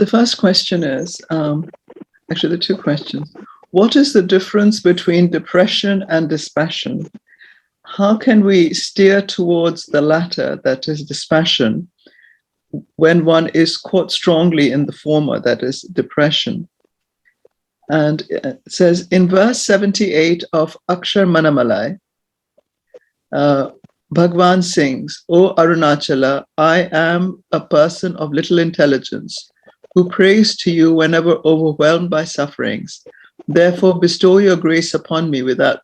The first question is, actually, the two questions. What is the difference between depression and dispassion? How can we steer towards the latter, that is dispassion, when one is caught strongly in the former, that is depression? And it says in verse 78 of Akṣaramaṇamālai, Bhagavan sings, O Aruṇācala, I am a person of little intelligence, who prays to you whenever overwhelmed by sufferings. Therefore, bestow your grace upon me without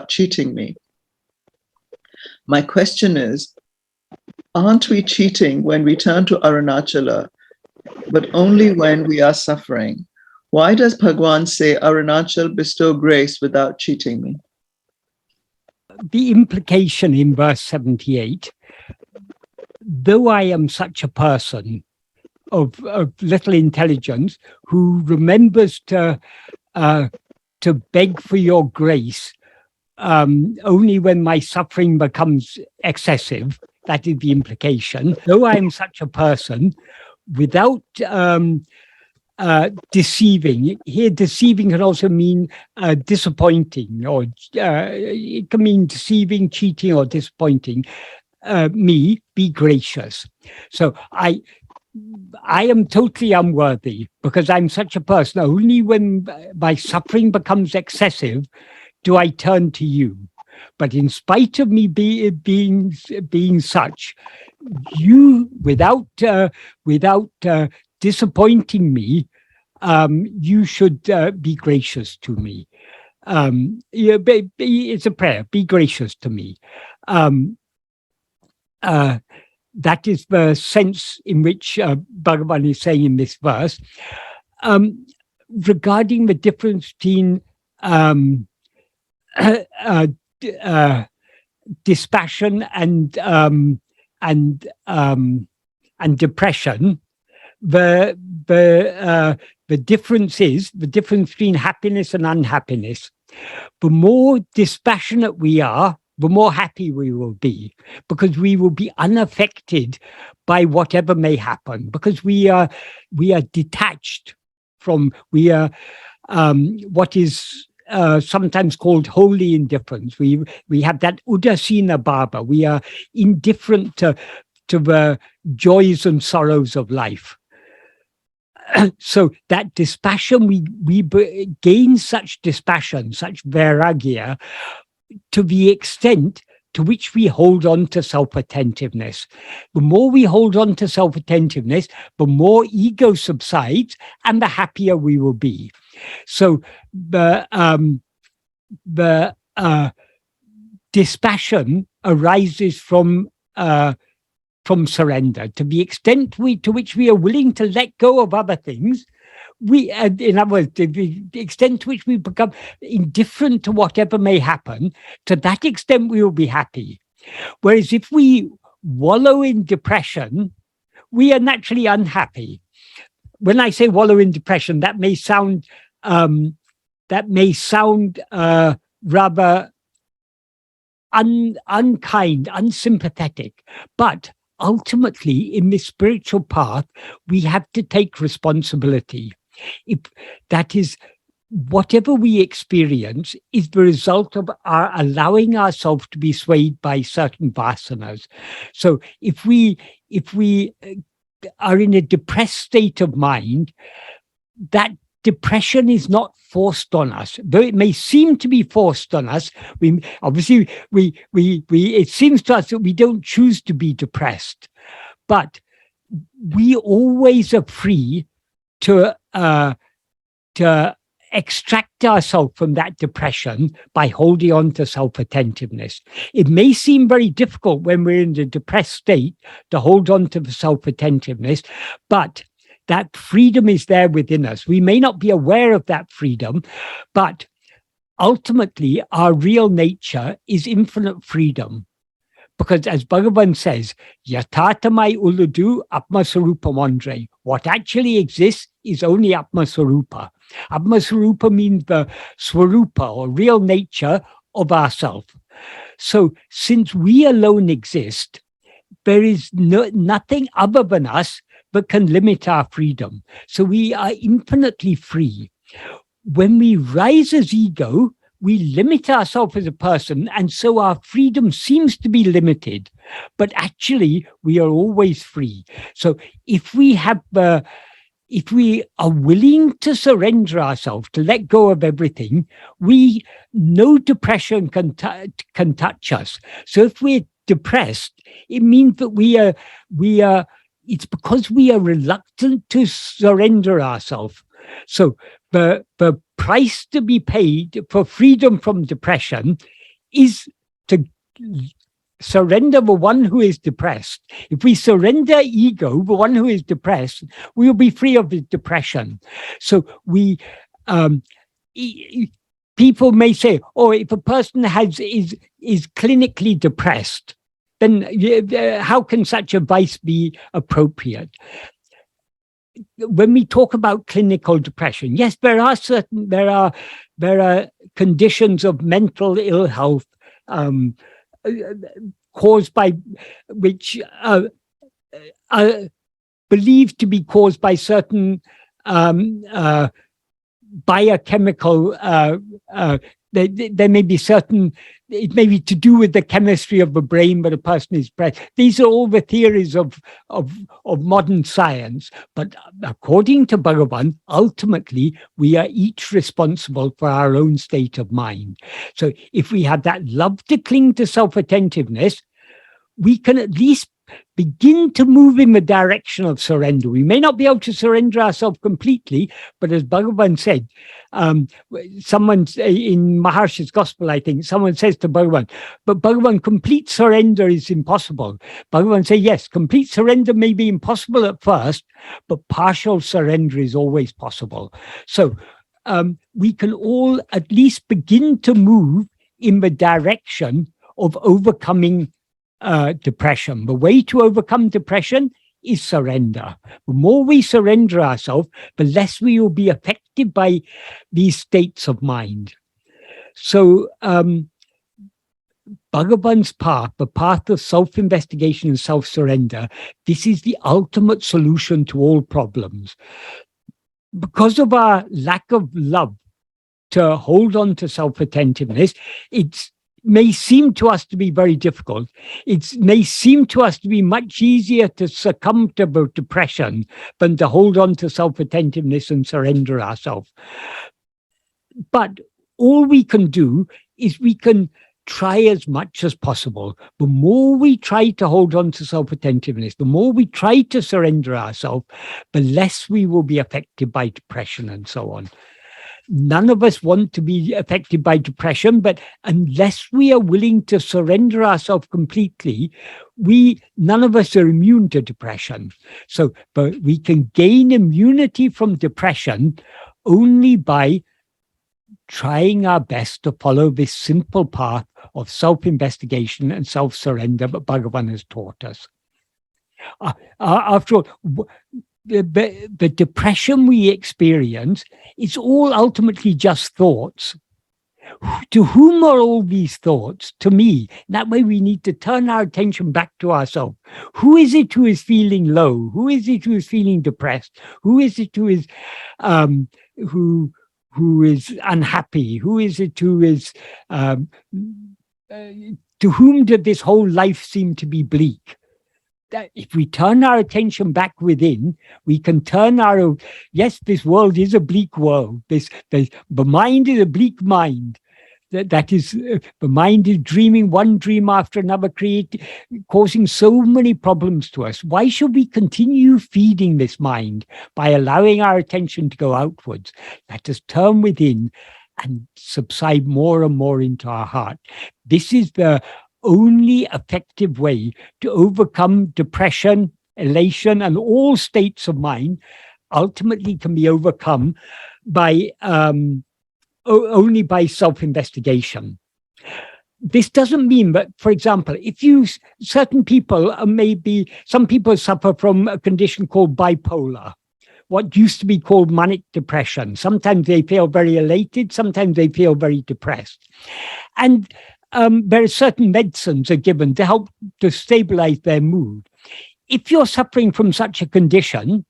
cheating me. My question is, aren't we cheating when we turn to Aruṇācala, but only when we are suffering? Why does Bhagavan say, Aruṇācala, bestow grace without cheating me? The implication in verse 78, though I am such a person of little intelligence who remembers to beg for your grace only when my suffering becomes excessive, that is the implication. Though I am such a person, without deceiving. Here, deceiving can also mean disappointing, or it can mean deceiving, cheating, or disappointing. Me, be gracious. So I am totally unworthy because I'm such a person. Only when my suffering becomes excessive do I turn to you. But in spite of me being such, you, without disappointing me, you should be gracious to me. It's a prayer. Be gracious to me. That is the sense in which Bhagavan is saying in this verse. Regarding the difference between dispassion and depression, the difference is the difference between happiness and unhappiness. The more dispassionate we are, the more happy we will be, because we will be unaffected by whatever may happen, because we are detached from, what is sometimes called holy indifference. We have that udasina bhava. We are indifferent to the joys and sorrows of life. So that dispassion, we gain such dispassion, such vairagya, to the extent to which we hold on to self-attentiveness. The more we hold on to self-attentiveness, the more ego subsides and the happier we will be. So the dispassion arises from surrender. To the extent to which we are willing to let go of other things, in other words, to the extent to which we become indifferent to whatever may happen, to that extent we will be happy. Whereas if we wallow in depression, we are naturally unhappy. When I say wallow in depression, that may sound rather unkind, unsympathetic, but ultimately in this spiritual path, we have to take responsibility. That is, whatever we experience is the result of our allowing ourselves to be swayed by certain vasanas. So if we are in a depressed state of mind, that depression is not forced on us, though it may seem to be forced on us. It seems to us that we don't choose to be depressed, but we always are free to extract ourselves from that depression by holding on to self-attentiveness. It may seem very difficult when we're in a depressed state to hold on to the self-attentiveness, but that freedom is there within us. We may not be aware of that freedom, but ultimately our real nature is infinite freedom. Because as Bhagavan says, Yathatamai uludu Atma-sarupamandre. What actually exists is only Atma-sarupa. Atma-sarupa means the swarupa, or real nature of ourself. So since we alone exist, there is nothing other than us but can limit our freedom. So we are infinitely free. When we rise as ego, we limit ourselves as a person, and so our freedom seems to be limited. But actually, we are always free. So if we are willing to surrender ourselves, to let go of everything, no depression can touch us. So if we're depressed, it means that it's because we are reluctant to surrender ourselves. So the price to be paid for freedom from depression is to surrender the one who is depressed. If we surrender ego, the one who is depressed, we will be free of the depression. So people may say, "Oh, if a person is clinically depressed, then how can such advice be appropriate?" When we talk about clinical depression, yes, there are conditions of mental ill health caused by which are believed to be caused by certain biochemical. There may be certain. It may be to do with the chemistry of the brain, but a person is depressed. These are all the theories of modern science. But according to Bhagavan, ultimately, we are each responsible for our own state of mind. So if we have that love to cling to self-attentiveness, we can at least begin to move in the direction of surrender. We may not be able to surrender ourselves completely, but as Bhagavan said, someone in Maharshi's Gospel, I think, someone says to Bhagavan, "But Bhagavan, complete surrender is impossible." Bhagavan says, yes, complete surrender may be impossible at first, but partial surrender is always possible. So we can all at least begin to move in the direction of overcoming depression. The way to overcome depression is surrender. The more we surrender ourselves, the less we will be affected by these states of mind. So Bhagavan's path, the path of self-investigation and self-surrender, this is the ultimate solution to all problems. Because of our lack of love to hold on to self-attentiveness, it may seem to us to be very difficult. It may seem to us to be much easier to succumb to depression than to hold on to self-attentiveness and surrender ourselves. But all we can do is we can try as much as possible. The more we try to hold on to self-attentiveness, the more we try to surrender ourselves, the less we will be affected by depression and so on. None of us want to be affected by depression, but unless we are willing to surrender ourselves completely, none of us are immune to depression. So, but we can gain immunity from depression only by trying our best to follow this simple path of self-investigation and self-surrender that Bhagavan has taught us. After all, the depression we experience is all ultimately just thoughts. To whom are all these thoughts? To me. That way we need to turn our attention back to ourselves. Who is it who is feeling low? Who is it who is feeling depressed? Who is it who is who is unhappy? Who is it who is to whom did this whole life seem to be bleak? That if we turn our attention back within, we can turn yes, this world is a bleak world. The mind is a bleak mind. That is, the mind is dreaming one dream after another, causing so many problems to us. Why should we continue feeding this mind by allowing our attention to go outwards? Let us turn within and subside more and more into our heart. This is the only effective way to overcome depression, elation, and all states of mind. Ultimately can be overcome by only by self-investigation. This doesn't mean that, for example, some people suffer from a condition called bipolar, what used to be called manic depression. Sometimes they feel very elated, sometimes they feel very depressed. And there are certain medicines are given to help to stabilize their mood. if you're suffering from such a condition,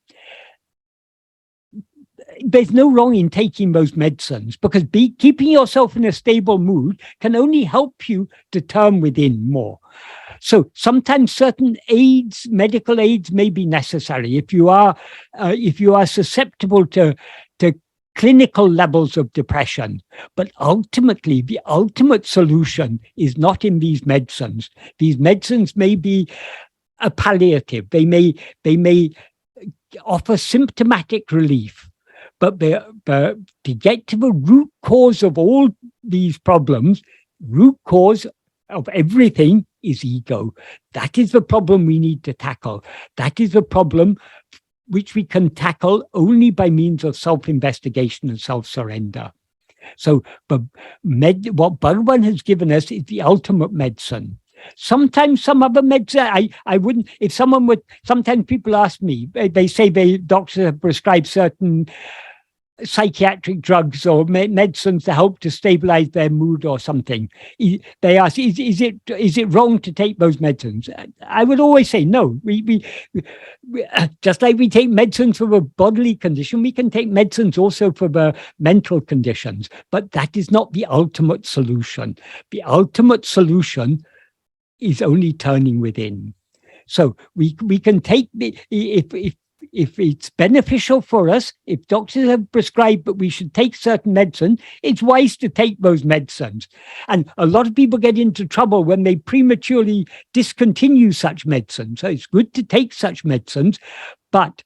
there's no wrong in taking those medicines, because keeping yourself in a stable mood can only help you to turn within more. So sometimes certain aids, medical aids, may be necessary if you are susceptible to clinical levels of depression. But ultimately, the ultimate solution is not in these medicines. These medicines may be a palliative. They may offer symptomatic relief. But to get to the root cause of all these problems, root cause of everything is ego. That is the problem we need to tackle. That is the problem which we can tackle only by means of self-investigation and self-surrender. So what Bhagavan has given us is the ultimate medicine. Sometimes some other medicine, I wouldn't, if someone would, sometimes people ask me, they say doctors have prescribed certain psychiatric drugs or medicines to help to stabilize their mood or something. They ask, is it wrong to take those medicines? I would always say no. We just like we take medicines for a bodily condition, we can take medicines also for the mental conditions. But that is not the ultimate solution. The ultimate solution is only turning within. So we can take if it's beneficial for us, if doctors have prescribed that we should take certain medicine, it's wise to take those medicines. And a lot of people get into trouble when they prematurely discontinue such medicines. So it's good to take such medicines, but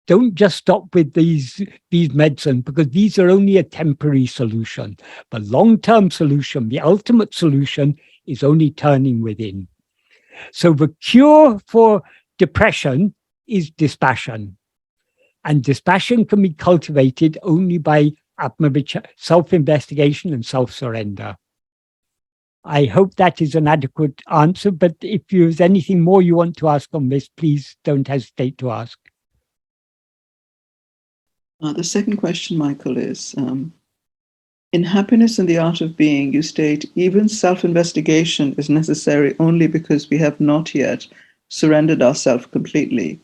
don't just stop with these medicines, because these are only a temporary solution. The long-term solution, the ultimate solution, is only turning within. So the cure for depression is dispassion. And dispassion can be cultivated only by Atma-vichara, self-investigation and self-surrender. I hope that is an adequate answer, but if there's anything more you want to ask on this, please don't hesitate to ask. The second question, Michael, is, in Happiness and the Art of Being, you state, even self-investigation is necessary only because we have not yet surrendered ourselves completely.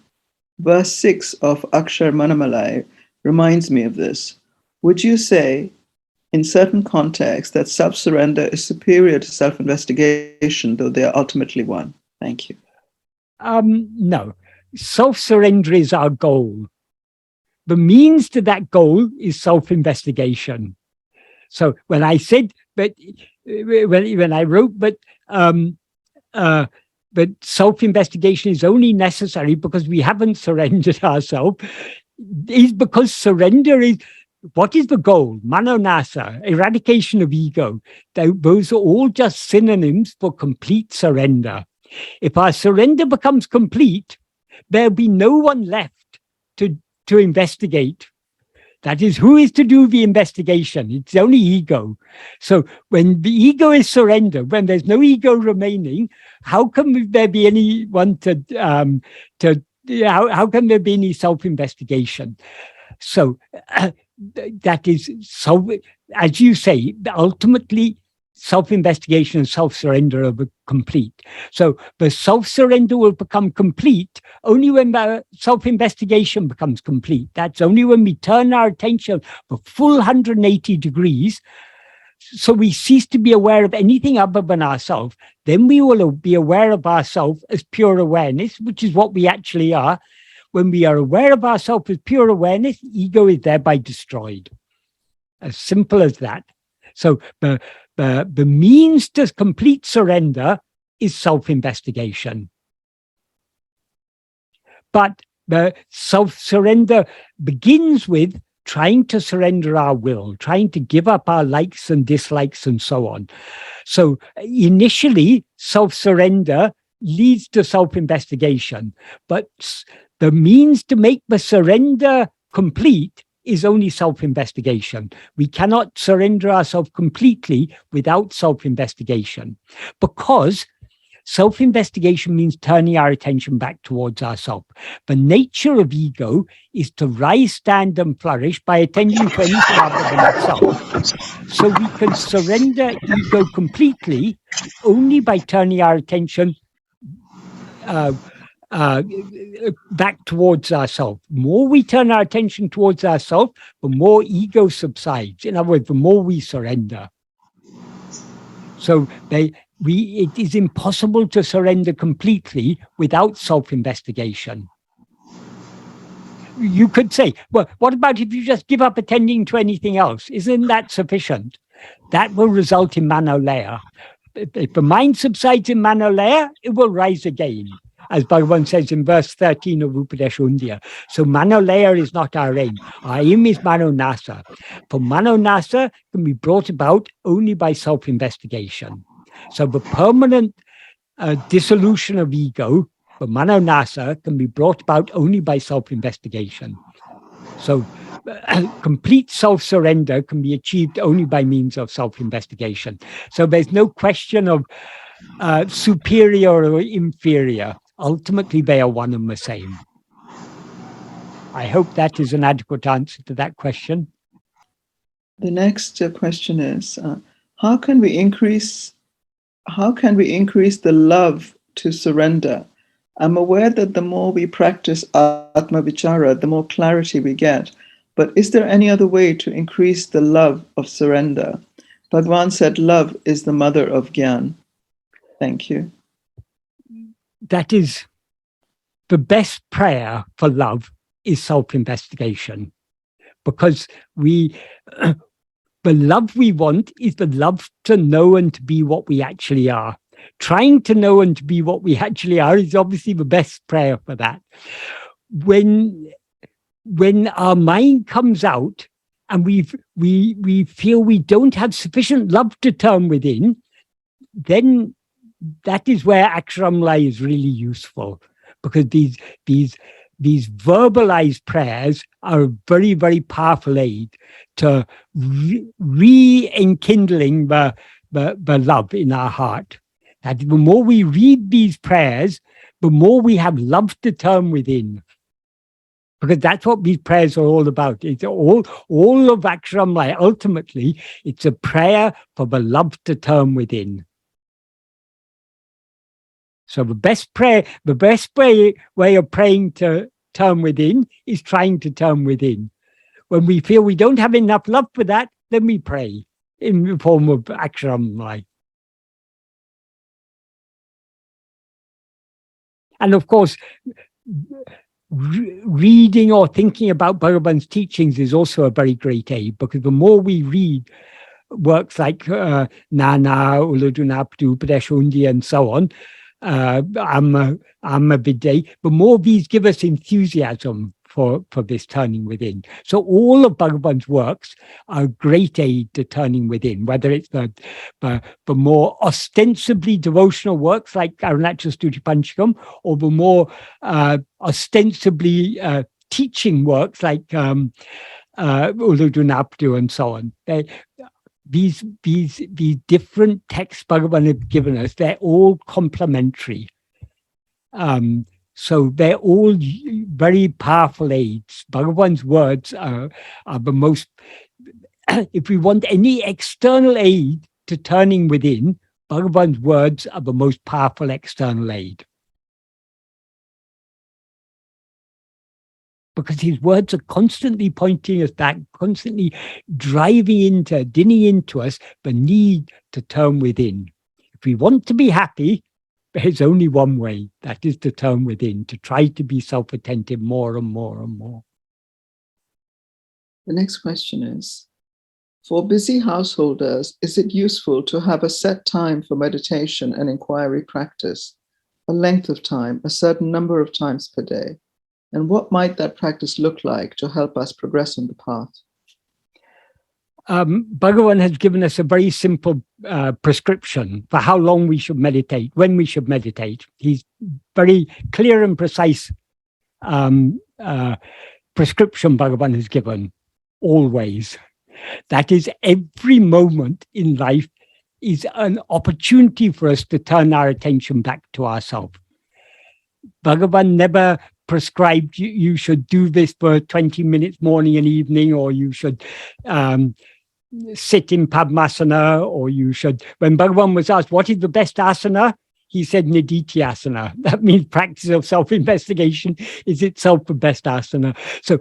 Verse 6 of Akṣaramaṇamālai reminds me of this. Would you say, in certain contexts, that self-surrender is superior to self-investigation, though they are ultimately one? Thank you. No. Self-surrender is our goal. The means to that goal is self-investigation. So when I said, but when I wrote, but self-investigation is only necessary because we haven't surrendered ourselves, is because surrender is, what is the goal? Manonasa, eradication of ego. Those are all just synonyms for complete surrender. If our surrender becomes complete, there'll be no one left to investigate. That is, who is to do the investigation? It's only ego. So when the ego is surrendered, when there's no ego remaining, how can there be anyone how can there be any self-investigation? So that is, so as you say, ultimately self-investigation and self-surrender are complete. So the self-surrender will become complete only when the self-investigation becomes complete. That's only when we turn our attention for full 180 degrees. So we cease to be aware of anything other than ourselves. Then we will be aware of ourselves as pure awareness, which is what we actually are. When we are aware of ourselves as pure awareness, ego is thereby destroyed. As simple as that. So the means to complete surrender is self-investigation. But the self-surrender begins with trying to surrender our will, trying to give up our likes and dislikes and so on. So initially, self-surrender leads to self-investigation, but the means to make the surrender complete is only self-investigation. We cannot surrender ourselves completely without self-investigation, because self-investigation means turning our attention back towards ourselves. The nature of ego is to rise, stand, and flourish by attending to anything other than itself. So we can surrender ego completely only by turning our attention back towards ourselves. The more we turn our attention towards ourselves, the more ego subsides. In other words, the more we surrender. So it is impossible to surrender completely without self-investigation. You could say, well, what about if you just give up attending to anything else? Isn't that sufficient? That will result in manolaya. If the mind subsides in manolaya, it will rise again, as Bhagavan says in verse 13 of Upadeshundya. So manolaya is not our aim. Our aim is manonasa. For manonasa can be brought about only by self-investigation. So the permanent dissolution of ego, the manonasa, can be brought about only by self-investigation. So complete self-surrender can be achieved only by means of self-investigation. So there's no question of superior or inferior. Ultimately, they are one and the same. I hope that is an adequate answer to that question. The next question is, how can we increase the love to surrender? I'm aware that the more we practice Atma-vichara, the more clarity we get. But is there any other way to increase the love of surrender? Bhagavan said love is the mother of Gyan. Thank you. That is the best prayer for love is self-investigation. Because the love we want is the love to know and to be what we actually are. Trying to know and to be what we actually are is obviously the best prayer for that. When our mind comes out and we feel we don't have sufficient love to turn within, then that is where Akṣaramaṇamālai is really useful, because these verbalized prayers are a very, very powerful aid to re-enkindling the love in our heart. That the more we read these prayers, the more we have love to turn within. Because that's what these prayers are all about. It's all of Akṣaramaṇamālai. Ultimately, it's a prayer for the love to turn within. So the best way of praying to turn within is trying to turn within. When we feel we don't have enough love for that, then we pray in the form of Akṣaramaṇamālai. And of course, reading or thinking about Bhagavan's teachings is also a very great aid, because the more we read works like Nana, Uladunaptu, Upadeshundya, and so on, Amma-vichara, the more these give us enthusiasm for this turning within. So all of Bhagavan's works are a great aid to turning within, whether it's the more ostensibly devotional works like Arunachal Stuti Panchakam, or the more ostensibly teaching works like Uladunaptu and so on. These different texts Bhagavan have given us, they're all complementary. So they're all very powerful aids. Bhagavan's words are the most, if we want any external aid to turning within, Bhagavan's words are the most powerful external aid. Because his words are constantly pointing us back, constantly dinning into us the need to turn within. If we want to be happy, there's only one way, that is to turn within, to try to be self-attentive more and more and more. The next question is, for busy householders, is it useful to have a set time for meditation and inquiry practice, a length of time, a certain number of times per day? And what might that practice look like to help us progress on the path? Bhagavan has given us a very simple prescription for how long we should meditate, when we should meditate. He's very clear and precise prescription Bhagavan has given, always. That is, every moment in life is an opportunity for us to turn our attention back to ourselves. Bhagavan never prescribed you should do this for 20 minutes morning and evening, or you should sit in Padmasana, or you should. When Bhagavan was asked what is the best asana, he said Nididhyasana. That means practice of self-investigation is itself the best asana. So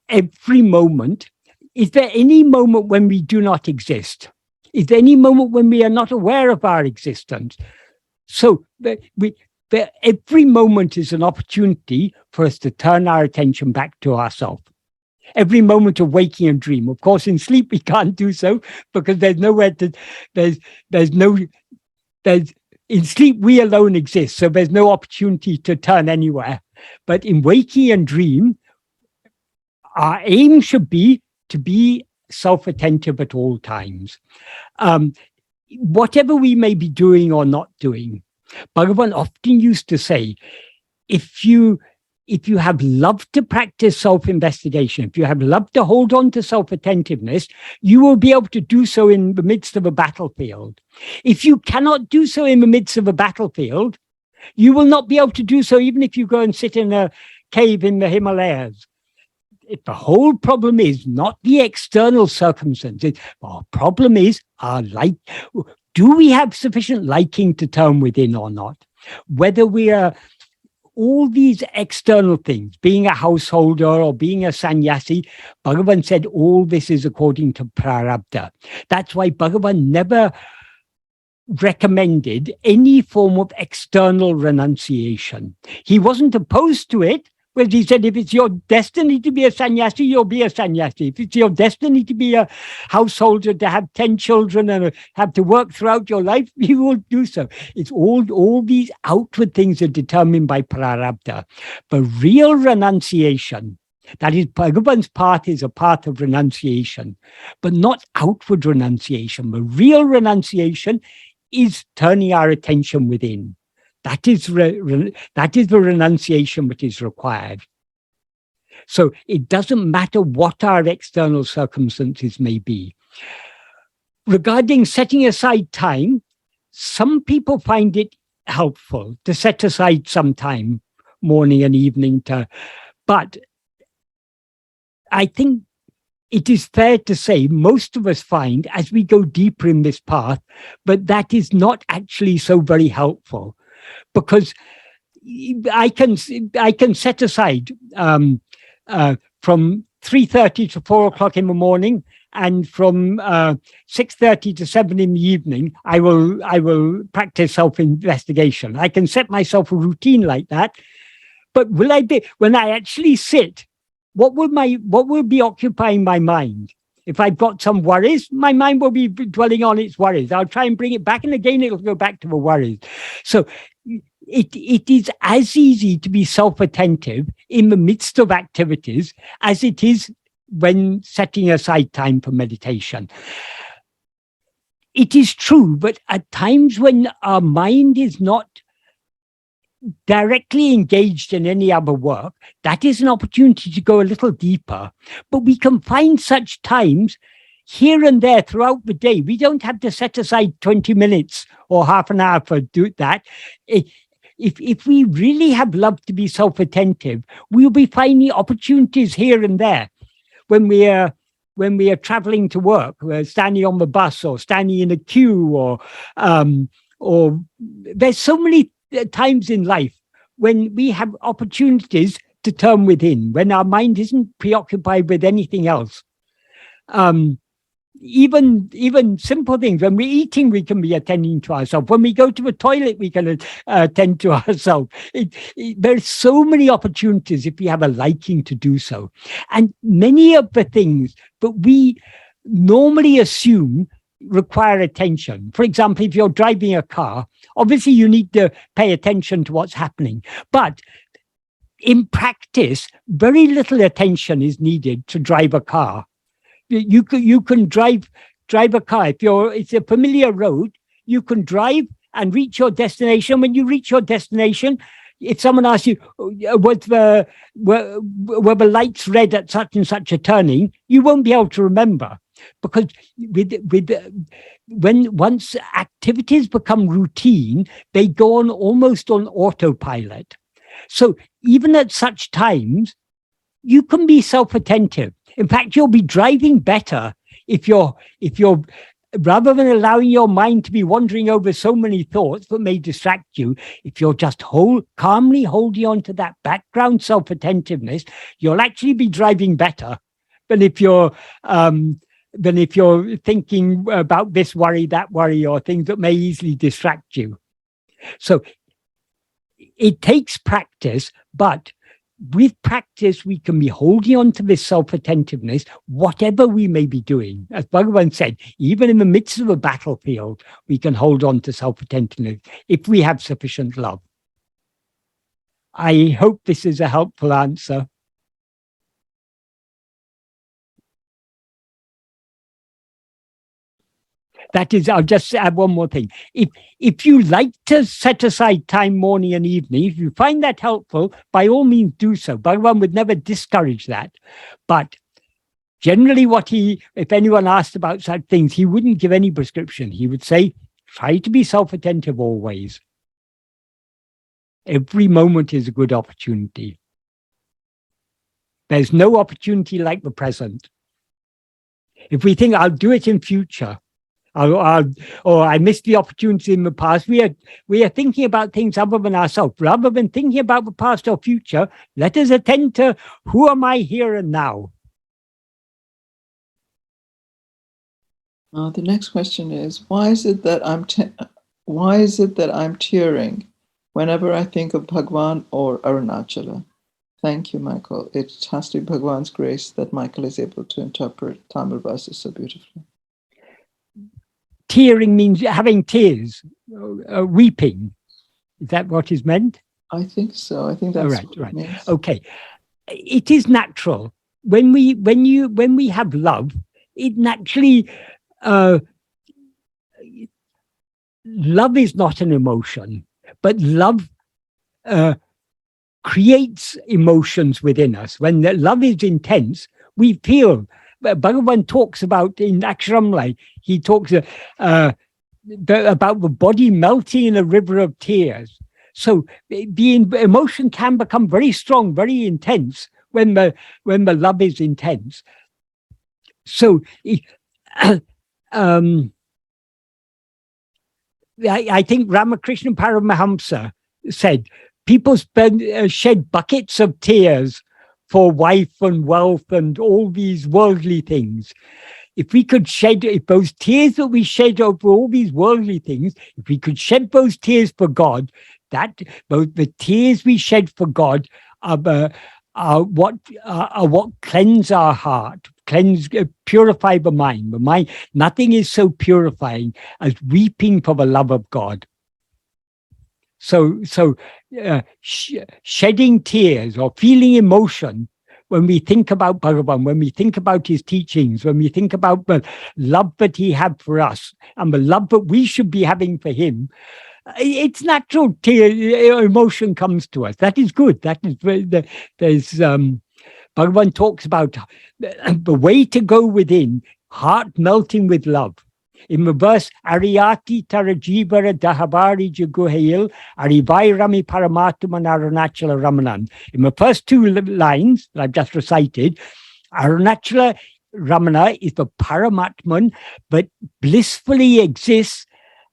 every moment, is there any moment when we do not exist? Is there any moment when we are not aware of our existence? So every moment is an opportunity for us to turn our attention back to ourselves. Every moment of waking and dream. Of course, in sleep we can't do so because there's nowhere to. In sleep we alone exist, so there's no opportunity to turn anywhere. But in waking and dream, our aim should be to be self-attentive at all times. Whatever we may be doing or not doing, Bhagavan often used to say, if you have loved to practice self-investigation, if you have loved to hold on to self-attentiveness, you will be able to do so in the midst of a battlefield. If you cannot do so in the midst of a battlefield, you will not be able to do so even if you go and sit in a cave in the Himalayas. If the whole problem is not the external circumstances, our problem is do we have sufficient liking to turn within or not? Whether we are all these external things, being a householder or being a sannyasi, Bhagavan said all this is according to prarabdha. That's why Bhagavan never recommended any form of external renunciation. He wasn't opposed to it, but he said if it's your destiny to be a sannyasi, you'll be a sannyasi. If it's your destiny to be a householder, to have 10 children and have to work throughout your life, you will do so. It's all these outward things are determined by prarabdha. But real renunciation, that is, Bhagavan's path is a path of renunciation, but not outward renunciation. The real renunciation is turning our attention within. That is the renunciation that is required. So it doesn't matter what our external circumstances may be. Regarding setting aside time, some people find it helpful to set aside some time, morning and evening, but I think it is fair to say most of us find, as we go deeper in this path, but that is not actually so very helpful. Because I can set aside from 3:30 to 4 o'clock in the morning, and from 6:30 to 7 in the evening, I will practice self-investigation. I can set myself a routine like that. But when I actually sit, what will be occupying my mind? If I've got some worries, my mind will be dwelling on its worries. I'll try and bring it back, and again it'll go back to the worries. So it is as easy to be self-attentive in the midst of activities as it is when setting aside time for meditation. It is true, but at times when our mind is not directly engaged in any other work, that is an opportunity to go a little deeper. But we can find such times here and there throughout the day. We don't have to set aside 20 minutes or half an hour for that. If we really have love to be self-attentive, we'll be finding opportunities here and there. When we are traveling to work, we're standing on the bus or standing in a queue, or there's so many times in life when we have opportunities to turn within, when our mind isn't preoccupied with anything else. Even simple things. When we're eating, we can be attending to ourselves. When we go to the toilet, we can attend to ourselves. There's so many opportunities if we have a liking to do so. And many of the things that we normally assume require attention. For example, if you're driving a car, obviously you need to pay attention to what's happening. But in practice, very little attention is needed to drive a car. You can drive a car. If it's a familiar road, you can drive and reach your destination. When you reach your destination, if someone asks you, were the lights red at such and such a turning, you won't be able to remember. Because once activities become routine, they go on almost on autopilot. So even at such times, you can be self-attentive. In fact, you'll be driving better if you're rather than allowing your mind to be wandering over so many thoughts that may distract you, if you're just calmly holding on to that background self-attentiveness, you'll actually be driving better than if you're thinking about this worry, that worry, or things that may easily distract you. So it takes practice, but with practice, we can be holding on to this self-attentiveness, whatever we may be doing. As Bhagavan said, even in the midst of a battlefield, we can hold on to self-attentiveness if we have sufficient love. I hope this is a helpful answer. That is, I'll just add one more thing. If you like to set aside time morning and evening, if you find that helpful, by all means do so. Bhagavan would never discourage that. But generally if anyone asked about such things, he wouldn't give any prescription. He would say, try to be self-attentive always. Every moment is a good opportunity. There's no opportunity like the present. If we think, I'll do it in future, or I missed the opportunity in the past, we are thinking about things other than ourselves. Rather than thinking about the past or future, let us attend to who am I here and now. The next question is, why is it that I'm tearing whenever I think of Bhagavan or Arunachala? Thank you, Michael. It has to be Bhagavan's grace that Michael is able to interpret Tamil verses so beautifully. Tearing means having tears, weeping. Is that what is meant? I think so. I think that's right. It means. Okay. It is natural. When we have love, it naturally love is not an emotion, but love creates emotions within us. When the love is intense, we feel. Bhagavan talks about in Akṣaramaṇamālai, he talks about the body melting in a river of tears. So the emotion can become very strong, very intense when the love is intense. So I think Ramakrishna Paramahamsa said, people shed buckets of tears for wife and wealth and all these worldly things. If those tears that we shed over all these worldly things, if we could shed those tears for God, the tears we shed for God are what cleanse our heart, purify the mind. The mind, nothing is so purifying as weeping for the love of God. So shedding tears or feeling emotion when we think about Bhagavan, when we think about his teachings, when we think about the love that he had for us and the love that we should be having for him, it's natural. Emotion comes to us. That is good. That is Bhagavan talks about the way to go within, heart melting with love. In the verse, Ariyati Tarajibara Dahabari Jaguhail, Arivairami Paramatman Aruṇācala Ramanan. In the first two lines that I've just recited, Aruṇācala Ramana is the Paramatman, but blissfully exists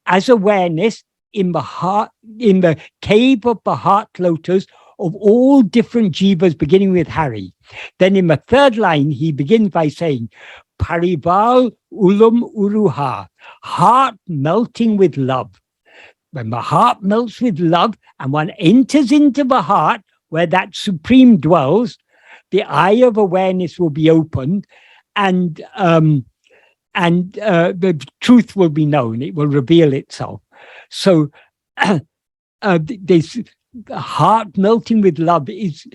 as awareness in the heart, in the cave of the heart lotus of all different jivas, beginning with Hari. Then in the third line, he begins by saying, Parival Ulum Uruha, heart melting with love. When the heart melts with love and one enters into the heart where that supreme dwells, the eye of awareness will be opened and the truth will be known. It will reveal itself. So this heart melting with love is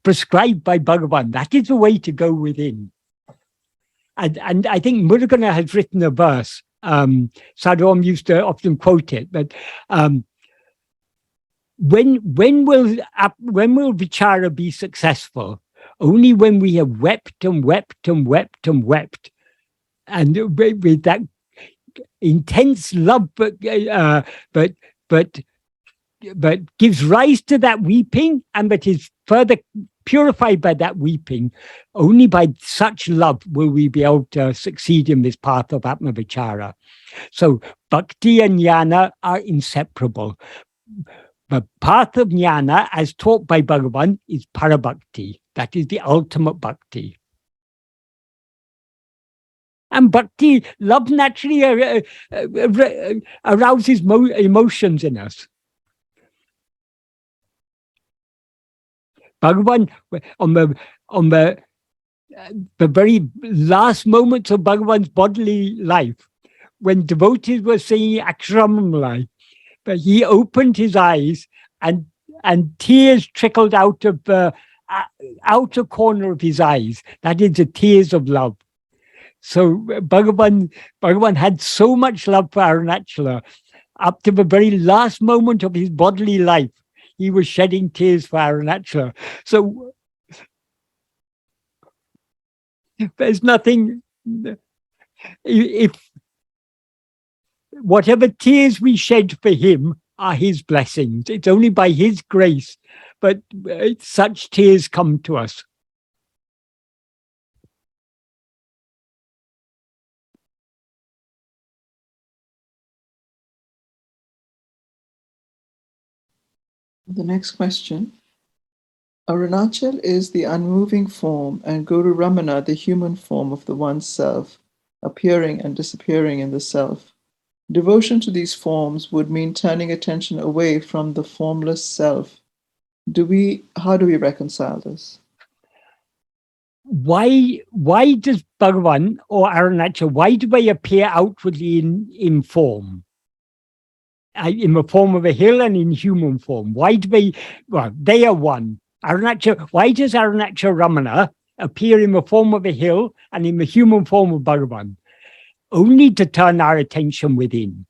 prescribed by Bhagavan. That is the way to go within. And I think Murugan has written a verse. Sadhguru used to often quote it, but when will vichara be successful? Only when we have wept and wept and wept and wept, and with that intense love, but gives rise to that weeping, and that is further purified by that weeping. Only by such love will we be able to succeed in this path of Atma-vichara. So bhakti and jnana are inseparable. The path of jnana, as taught by Bhagavan, is parabhakti. That is the ultimate bhakti. And bhakti, love naturally arouses emotions in us. Bhagavan, on the very last moments of Bhagavan's bodily life, when devotees were singing Akṣaramaṇamālai, but he opened his eyes and tears trickled out of the outer corner of his eyes. That is the tears of love. So Bhagavan had so much love for Aruṇācala. Up to the very last moment of his bodily life, he was shedding tears for Aruṇācala. So there's nothing, if whatever tears we shed for him are his blessings. It's only by his grace, but such tears come to us. The next question. Aruṇācala is the unmoving form and Guru Ramana the human form of the one self, appearing and disappearing in the self. Devotion to these forms would mean turning attention away from the formless self. How do we reconcile this? Why does Bhagavan or Aruṇācala, why do they appear outwardly in form? In the form of a hill and in human form. Why do they are one. Aruṇācala, why does Aruṇācala Ramana appear in the form of a hill and in the human form of Bhagavan? Only to turn our attention within.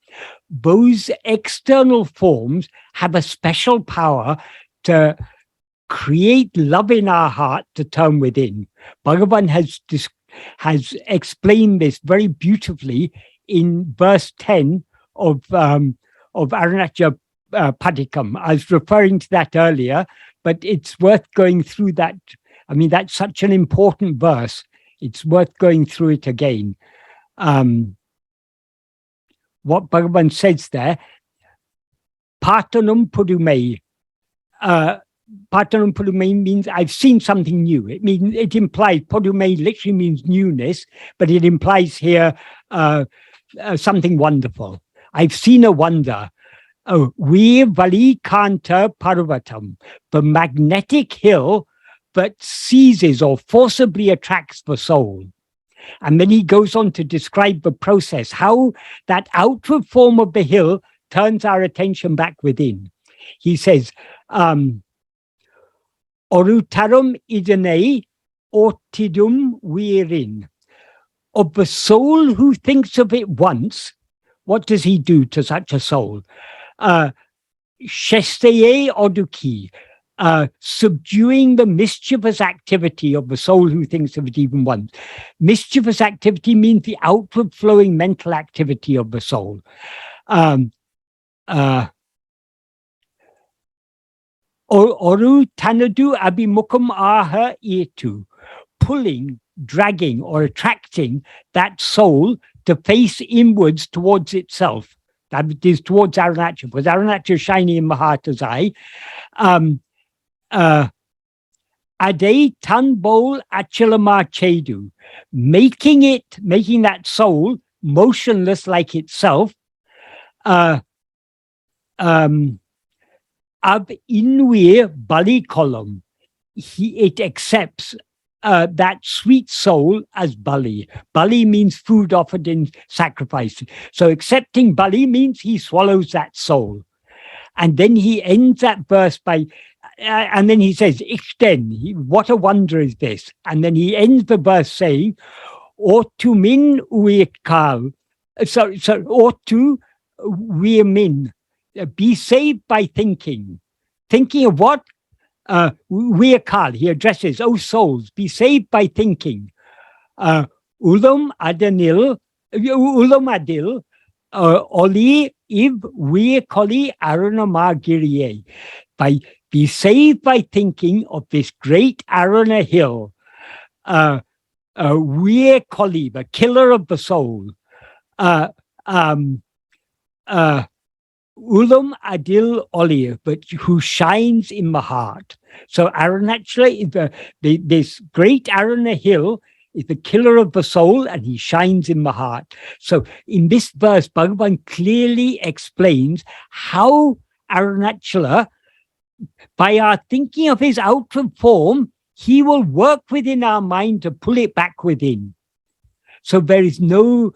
Those external forms have a special power to create love in our heart to turn within. Bhagavan has explained this very beautifully in verse 10 of Aruṇācala Padikam. I was referring to that earlier, but it's worth going through that. I mean, that's such an important verse. It's worth going through it again. What Bhagavan says there, Patanam Pudumai. Patanam Pudumai means I've seen something new. It implies, Pudumai literally means newness, but it implies here something wonderful. I've seen a wonder. Veer Valikanta Parvatam, the magnetic hill that seizes or forcibly attracts the soul. And then he goes on to describe the process, how that outward form of the hill turns our attention back within. He says, Orutaram idane ortidum virin. Of the soul who thinks of it once, what does he do to such a soul? Shesteye oduki, subduing the mischievous activity of the soul who thinks of it even once. Mischievous activity means the outward flowing mental activity of the soul. Oru tanadu abimukam aha etu, pulling, dragging, or attracting that soul to face inwards towards itself. That is towards Aruṇācala, because Aruṇācala is shining in Mahata's eye. Ade tanbol achalama chedu, making that soul motionless like itself. Ab inwir bali kolum, it accepts that sweet soul as bali. Bali means food offered in sacrifice. So accepting bali means he swallows that soul. And then he ends that verse by, and then he says, Ichten, what a wonder is this. And then he ends the verse saying, Otumin uikal, otu min, be saved by thinking. Thinking of what? Uikal, he addresses, O souls, be saved by thinking. Ulam adil, oli iv uikali arunamagiriye. By be saved by thinking of this great Aruna hill, a Weir Colib, a killer of the soul, Ulam Adil Olive, but who shines in the heart. So Aruṇācala is this great Aruna hill is the killer of the soul, and he shines in the heart. So in this verse, Bhagavan clearly explains how Aruṇācala, by our thinking of his outward form, he will work within our mind to pull it back within. So there's no,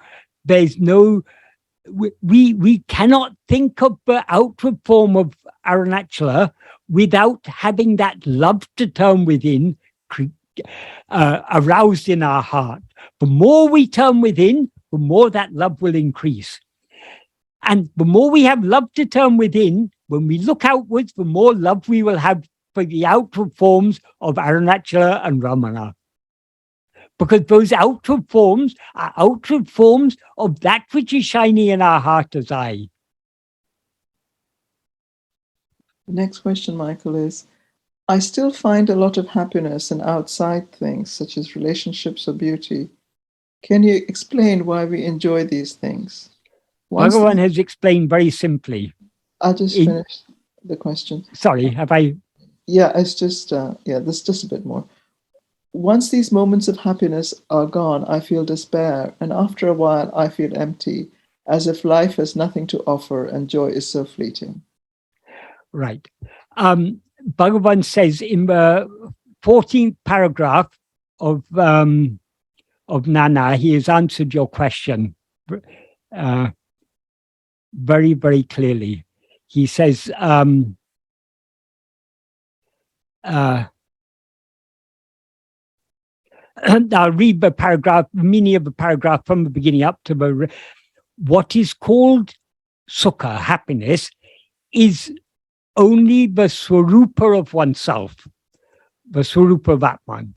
we cannot think of the outward form of Aruṇācala without having that love to turn within aroused in our heart. The more we turn within, the more that love will increase. And the more we have love to turn within, when we look outwards, the more love we will have for the outward forms of Aruṇācala and Ramana. Because those outward forms are outward forms of that which is shining in our heart as I. The next question, Michael, is, I still find a lot of happiness in outside things, such as relationships or beauty. Can you explain why we enjoy these things? Bhagavan has explained very simply. I just finished the question. Sorry, have I? Yeah, it's just, there's just a bit more. Once these moments of happiness are gone, I feel despair, and after a while, I feel empty, as if life has nothing to offer and joy is so fleeting. Right. Bhagavan says in the 14th paragraph of Nana, he has answered your question very, very clearly. He says, I'll read the paragraph, meaning of the paragraph from the beginning up to the, what is called sukha, happiness, is only the swarupa of oneself, the swarupa of Atman.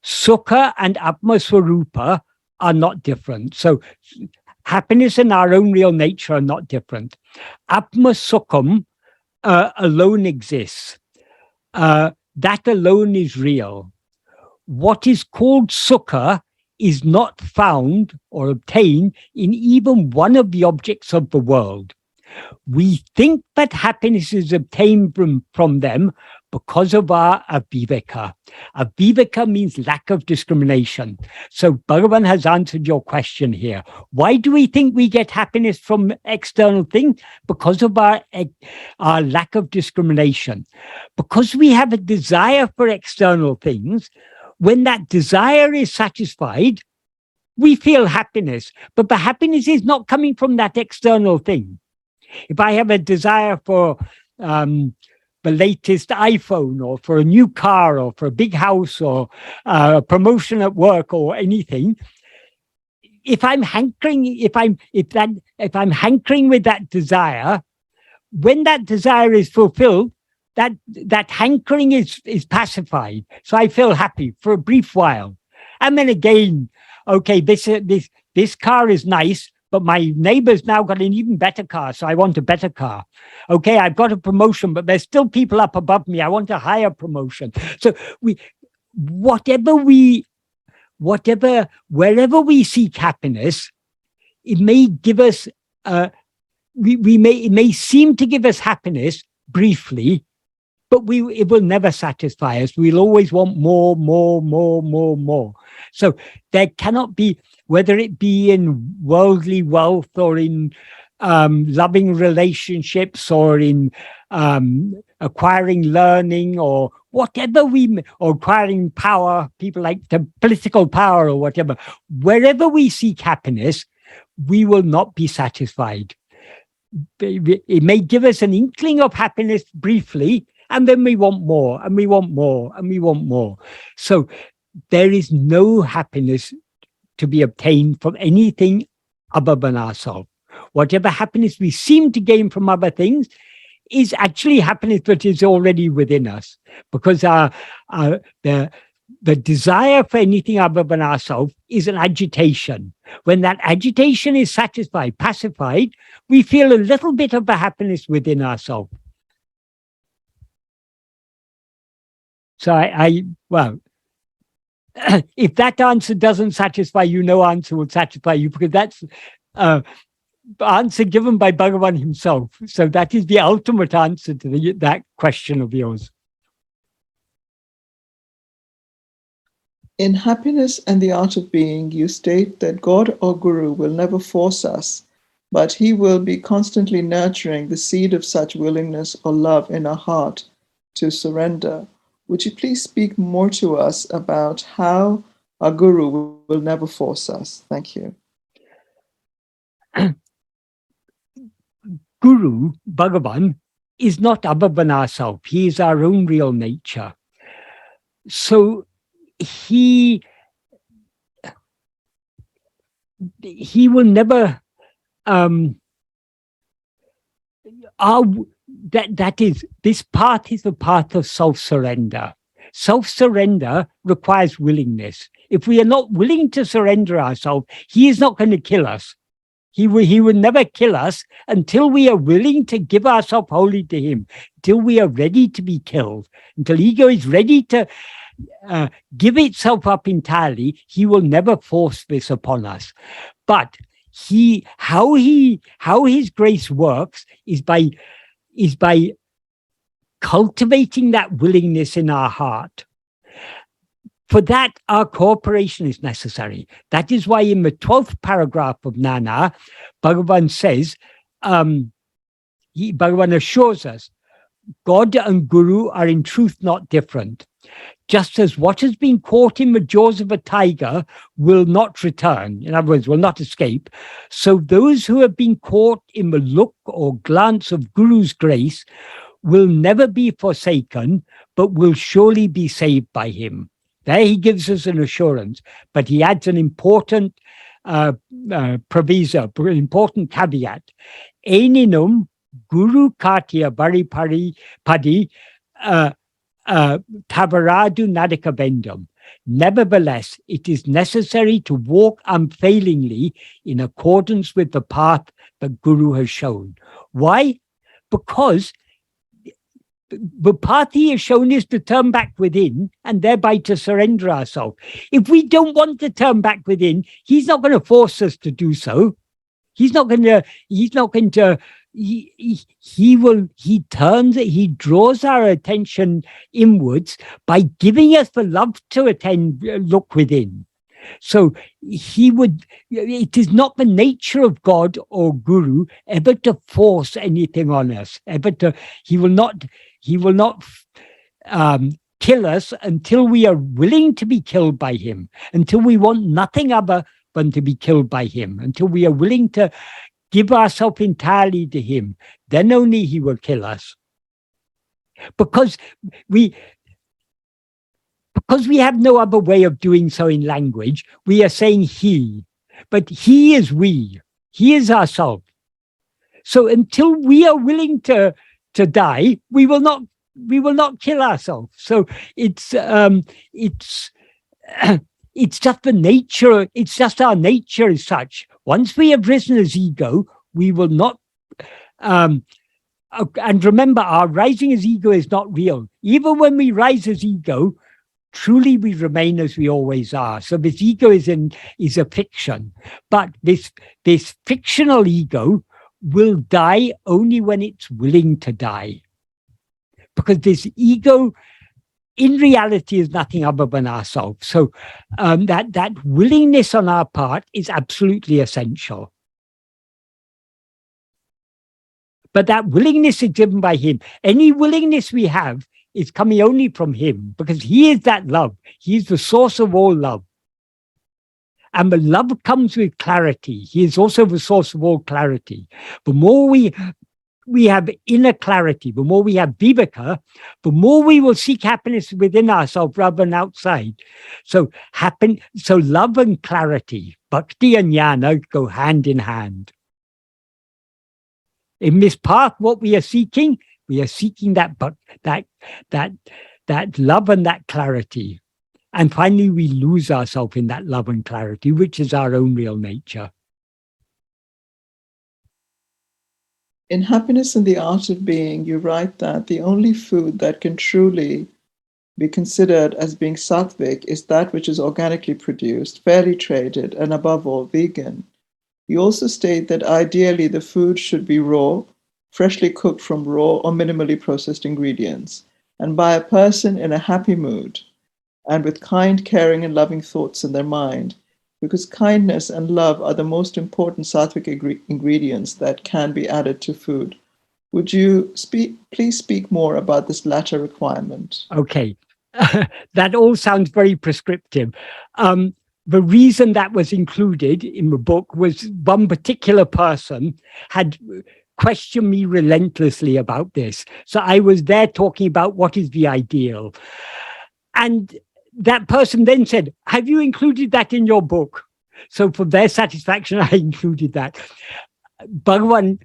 Sukha and Atma swarupa are not different. So happiness and our own real nature are not different. Atma sukham alone exists. That alone is real. What is called sukha is not found or obtained in even one of the objects of the world. We think that happiness is obtained from them because of our aviveka. Aviveka means lack of discrimination. So Bhagavan has answered your question here. Why do we think we get happiness from external things? Because of our lack of discrimination. Because we have a desire for external things, when that desire is satisfied, we feel happiness. But the happiness is not coming from that external thing. If I have a desire for the latest iPhone, or for a new car, or for a big house, or a promotion at work, or anything, if I'm hankering, if I'm hankering with that desire, when that desire is fulfilled, that hankering is pacified. So I feel happy for a brief while, and then again, okay, this car is nice, but my neighbor's now got an even better car, so I want a better car. Okay, I've got a promotion, but there's still people up above me. I want a higher promotion. So wherever we seek happiness, it may give us, it may seem to give us happiness briefly, but it will never satisfy us. We'll always want more, more, more, more, more. So there cannot be, whether it be in worldly wealth, or in loving relationships, or in acquiring learning, or whatever or acquiring power, people like the political power or whatever, wherever we seek happiness, we will not be satisfied. It may give us an inkling of happiness briefly, and then we want more, and we want more, and we want more. So there is no happiness to be obtained from anything other than ourselves. Whatever happiness we seem to gain from other things is actually happiness that is already within us, because the desire for anything other than ourselves is an agitation. When that agitation is satisfied, pacified, we feel a little bit of the happiness within ourselves. So well, if that answer doesn't satisfy you, no answer will satisfy you, because that's answer given by Bhagavan himself. So that is the ultimate answer to that question of yours. In Happiness and the Art of Being, you state that God or Guru will never force us, but he will be constantly nurturing the seed of such willingness or love in our heart to surrender. Would you please speak more to us about how our Guru will never force us? Thank you. Guru, Bhagavan, is not other than ourselves. He is our own real nature. So he will never this path is the path of self-surrender. Self-surrender requires willingness. If we are not willing to surrender ourselves, he is not going to kill us. He will never kill us until we are willing to give ourselves wholly to him, until we are ready to be killed, until ego is ready to give itself up entirely. He will never force this upon us. But how his grace works is by cultivating that willingness in our heart. For that, our cooperation is necessary. That is why in the 12th paragraph of Nana, Bhagavan says, Bhagavan assures us, God and Guru are in truth not different. Just as what has been caught in the jaws of a tiger will not return, in other words, will not escape, so those who have been caught in the look or glance of Guru's grace will never be forsaken, but will surely be saved by him. There he gives us an assurance, but he adds an important proviso, an important caveat. Eninum Guru Katya Baripari Padi Tavaradu Nadika Bendum. Nevertheless, it is necessary to walk unfailingly in accordance with the path that Guru has shown. Why? Because the path he has shown is to turn back within and thereby to surrender ourselves. If we don't want to turn back within, he's not going to force us to do so. He draws our attention inwards by giving us the love to look within. So it is not the nature of God or Guru ever to force anything on us. He will not kill us until we are willing to be killed by him, until we want nothing other than to be killed by him, until we are willing to give ourselves entirely to him. Then only he will kill us. Because we have no other way of doing so in language, we are saying he, but he is we. He is ourself. So until we are willing to die, we will not kill ourselves. So it's just the nature. It's just our nature is such. Once we have risen as ego, we will not. And remember, our rising as ego is not real. Even when we rise as ego, truly we remain as we always are. So this ego is a fiction. But this fictional ego will die only when it's willing to die. Because this ego, in reality, is nothing other than ourselves. So that willingness on our part is absolutely essential. But that willingness is given by him. Any willingness we have is coming only from him, because he is that love. He is the source of all love. And the love comes with clarity. He is also the source of all clarity. The more we have inner clarity, the more we have viveka, the more we will seek happiness within ourselves rather than outside. So love and clarity, bhakti and jnana, go hand in hand. In this path, what we are seeking that love and that clarity. And finally, we lose ourselves in that love and clarity, which is our own real nature. In Happiness and the Art of Being, you write that the only food that can truly be considered as being sattvic is that which is organically produced, fairly traded, and above all, vegan. You also state that ideally the food should be raw, freshly cooked from raw or minimally processed ingredients, and by a person in a happy mood, and with kind, caring, and loving thoughts in their mind, because kindness and love are the most important sattvic ingredients that can be added to food. Would you please speak more about this latter requirement? Okay. That all sounds very prescriptive. The reason that was included in the book was one particular person had questioned me relentlessly about this. So I was there talking about what is the ideal. And that person then said, have you included that in your book? So for their satisfaction, I included that. Bhagavan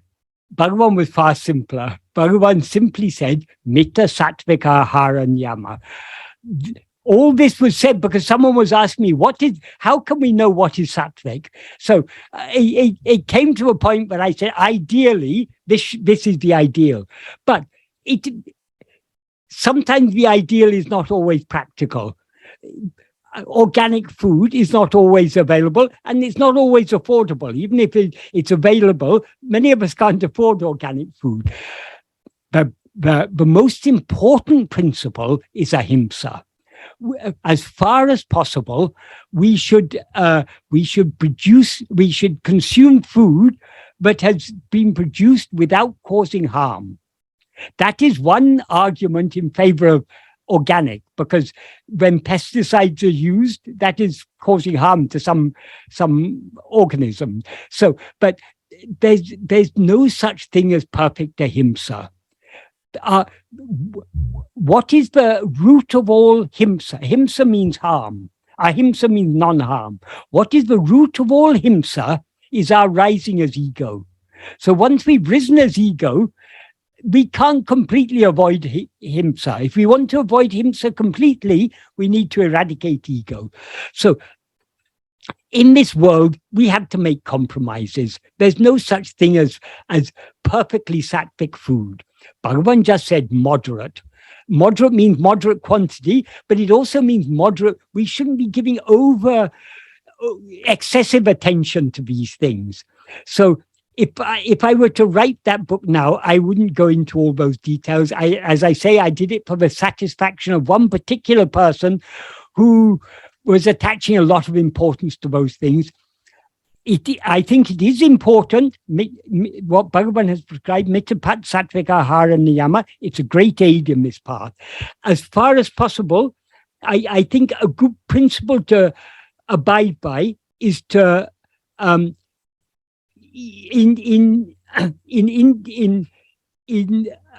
was far simpler. Bhagavan simply said, Mita Sattvika Ahara Niyama. All this was said because someone was asking me, how can we know what is sattvic? So it came to a point where I said, ideally, this is the ideal. But sometimes the ideal is not always practical. Organic food is not always available, and it's not always affordable. Even if it's available, many of us can't afford organic food. The most important principle is ahimsa. As far as possible, we should consume food that has been produced without causing harm. That is one argument in favor of organic, because when pesticides are used, that is causing harm to some organism. So, but there's no such thing as perfect ahimsa. What is the root of all himsa? Himsa means harm. Ahimsa means non-harm. What is the root of all himsa is our rising as ego. So once we've risen as ego, we can't completely avoid himsa. If we want to avoid himsa completely, we need to eradicate ego. So in this world, we have to make compromises. There's no such thing as perfectly sattvic food. Bhagavan just said moderate. Moderate means moderate quantity, but it also means moderate. We shouldn't be giving over excessive attention to these things. So if I were to write that book now, I wouldn't go into all those details. As I say, I did it for the satisfaction of one particular person who was attaching a lot of importance to those things. I think it is important, what Bhagavan has prescribed, mitapat sattvika ahara niyama. It's a great aid in this path. As far as possible, I think a good principle to abide by is to in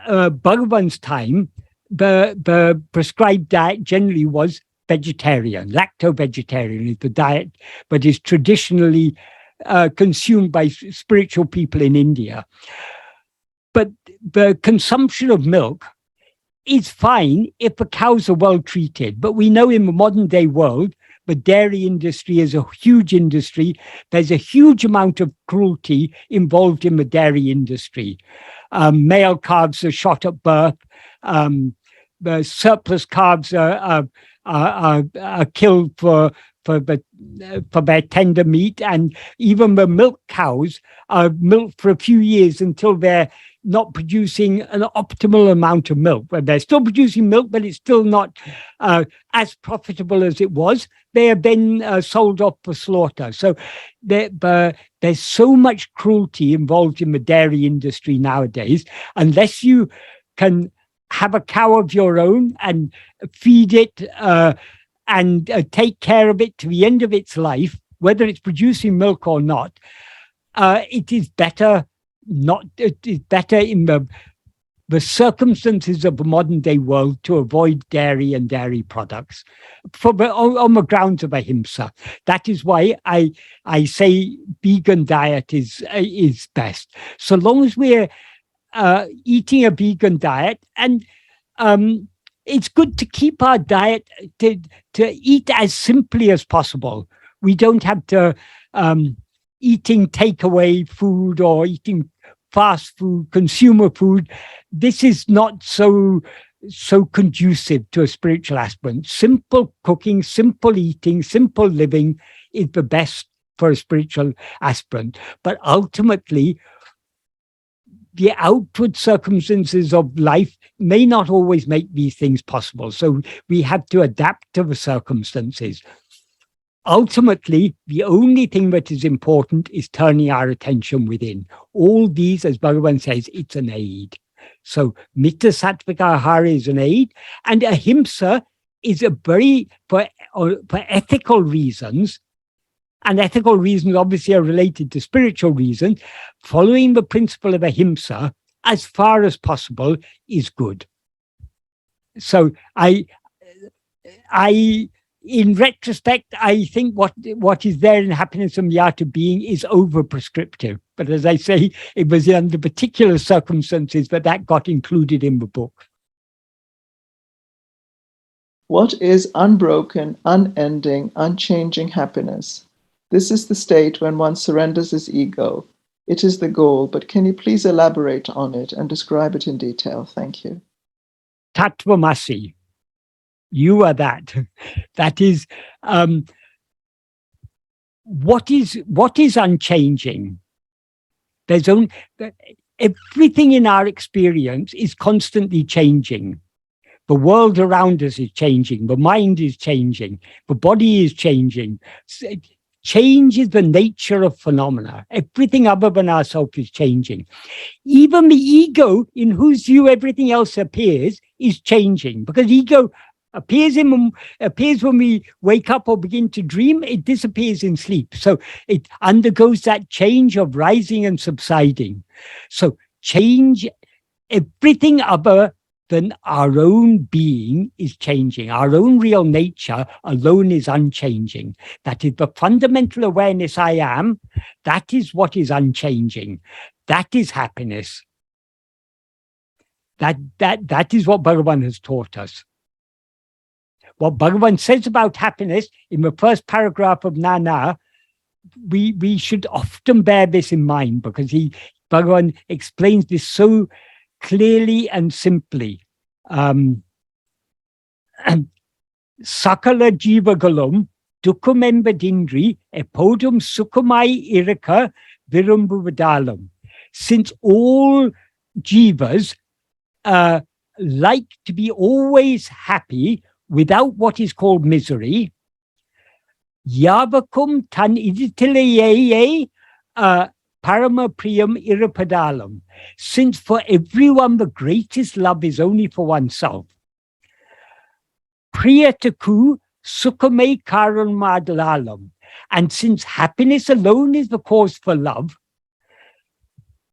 Bhagavan's time, the prescribed diet generally was vegetarian. Lacto-vegetarian is the diet, but is traditionally consumed by spiritual people in India. But the consumption of milk is fine if the cows are well treated. But we know in the modern day world, the dairy industry is a huge industry. There's a huge amount of cruelty involved in the dairy industry. Male calves are shot at birth. The surplus calves are killed for their tender meat, and even the milk cows are milked for a few years until they're not producing an optimal amount of milk. Well, they're still producing milk, but it's still not as profitable as it was. They are then sold off for slaughter. So there's so much cruelty involved in the dairy industry nowadays. Unless you can have a cow of your own and feed it and take care of it to the end of its life, whether it's producing milk or not, it is better not. It is better in the circumstances of the modern day world to avoid dairy and dairy products on the grounds of ahimsa. That is why I say vegan diet is best. So long as we're eating a vegan diet, and it's good to keep our diet to eat as simply as possible. We don't have to eating takeaway food or eating fast food, consumer food. This is not so so conducive to a spiritual aspirant. Simple cooking, simple eating, simple living is the best for a spiritual aspirant. But ultimately, the outward circumstances of life may not always make these things possible. So we have to adapt to the circumstances. Ultimately, the only thing that is important is turning our attention within. All these, as Bhagavan says, it's an aid. So Metta Sattvika Ahara is an aid, and Ahimsa is a very, for ethical reasons, and ethical reasons obviously are related to spiritual reasons, following the principle of Ahimsa as far as possible is good. So in retrospect, I think what is there in Happiness and the Art of Being is over-prescriptive. But as I say, it was under particular circumstances that got included in the book. What is unbroken, unending, unchanging happiness? This is the state when one surrenders his ego. It is the goal, but can you please elaborate on it and describe it in detail? Thank you. Tattvamasi. You are that. That is, what is unchanging? Everything in our experience is constantly changing. The world around us is changing. The mind is changing. The body is changing. Change is the nature of phenomena. Everything other than ourselves is changing. Even the ego, in whose view everything else appears, is changing, because ego appears when we wake up or begin to dream. It disappears in sleep. So it undergoes that change of rising and subsiding. So change, everything other than our own being is changing. Our own real nature alone is unchanging. That is the fundamental awareness I am. That is what is unchanging. That is happiness. That is what Bhagavan has taught us. What Bhagavan says about happiness in the first paragraph of Nana, we should often bear this in mind, because Bhagavan explains this so clearly and simply. Sakala jivagalum dukumembadindri epodum sukumai iraka virumbuvadalam. Since all jivas like to be always happy without what is called misery, yavakum tan iditilayeye Parama priyam irapadalam. Since for everyone the greatest love is only for oneself. Priyataku sukhame karanmadlalam. And since happiness alone is the cause for love,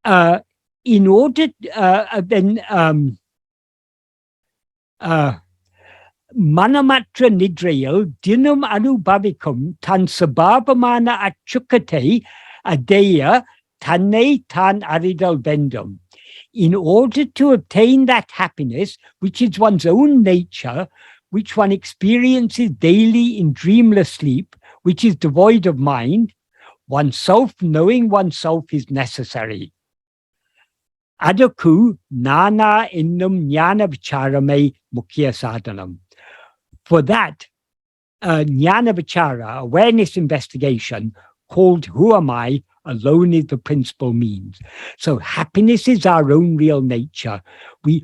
in order Manamatra nidrayal dinam anubhavikum tan sabhabamana achukate adeya tanne tan aridal bendum. In order to obtain that happiness, which is one's own nature, which one experiences daily in dreamless sleep, which is devoid of mind, oneself knowing oneself is necessary. Adaku nana innum jnana-vicharame mukhya sadhanam. For that, jnana-vichara, awareness investigation, called Who Am I, alone is the principal means. So happiness is our own real nature.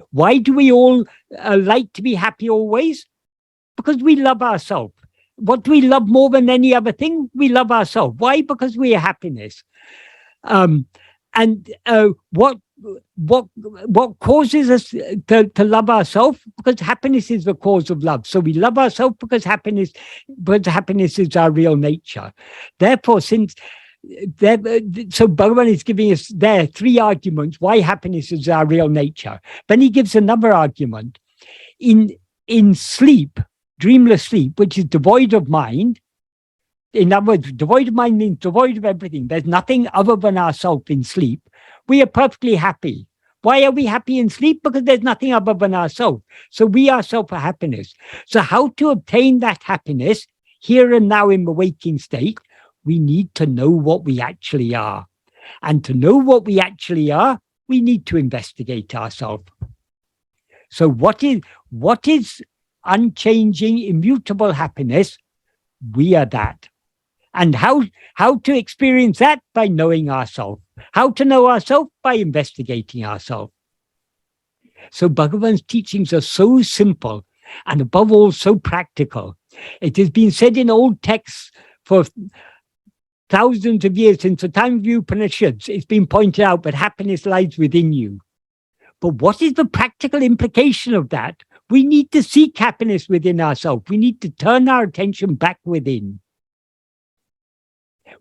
Why do we all like to be happy always? Because we love ourselves. What do we love more than any other thing? We love ourselves. Why? Because we are happiness. What causes us to love ourselves? Because happiness is the cause of love. So we love ourselves because happiness is our real nature. Therefore, so Bhagavan is giving us there three arguments why happiness is our real nature. Then he gives another argument. In sleep, dreamless sleep, which is devoid of mind. In other words, devoid of mind means devoid of everything. There's nothing other than ourselves in sleep. We are perfectly happy. Why are we happy in sleep? Because there's nothing other than ourselves. So we ourselves are happiness. So how to obtain that happiness here and now in the waking state? We need to know what we actually are. And to know what we actually are, we need to investigate ourselves. So what is unchanging, immutable happiness? We are that. And how to experience that? By knowing ourselves. How to know ourselves? By investigating ourselves. So Bhagavan's teachings are so simple and above all so practical. It has been said in old texts for thousands of years, since the time of the Upanishads. It's been pointed out that happiness lies within you. But what is the practical implication of that? We need to seek happiness within ourselves. We need to turn our attention back within.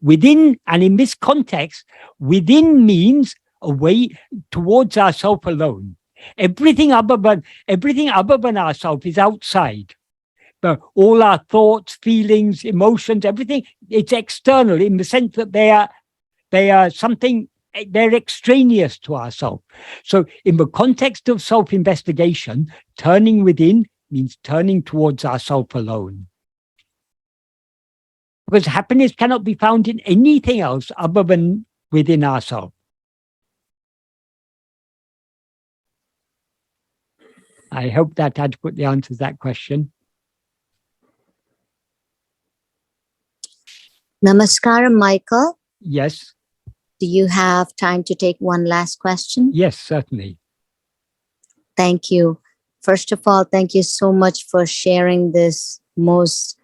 Within, and in this context, within means a way towards ourself alone. Everything other than ourself is outside. But all our thoughts, feelings, emotions, everything, it's external in the sense that they are something, they're extraneous to ourselves. So in the context of self-investigation, turning within means turning towards ourself alone. Because happiness cannot be found in anything else other than within ourselves. I hope that adequately answers that question. Namaskaram, Michael. Yes. Do you have time to take one last question? Yes, certainly. Thank you. First of all, thank you so much for sharing this most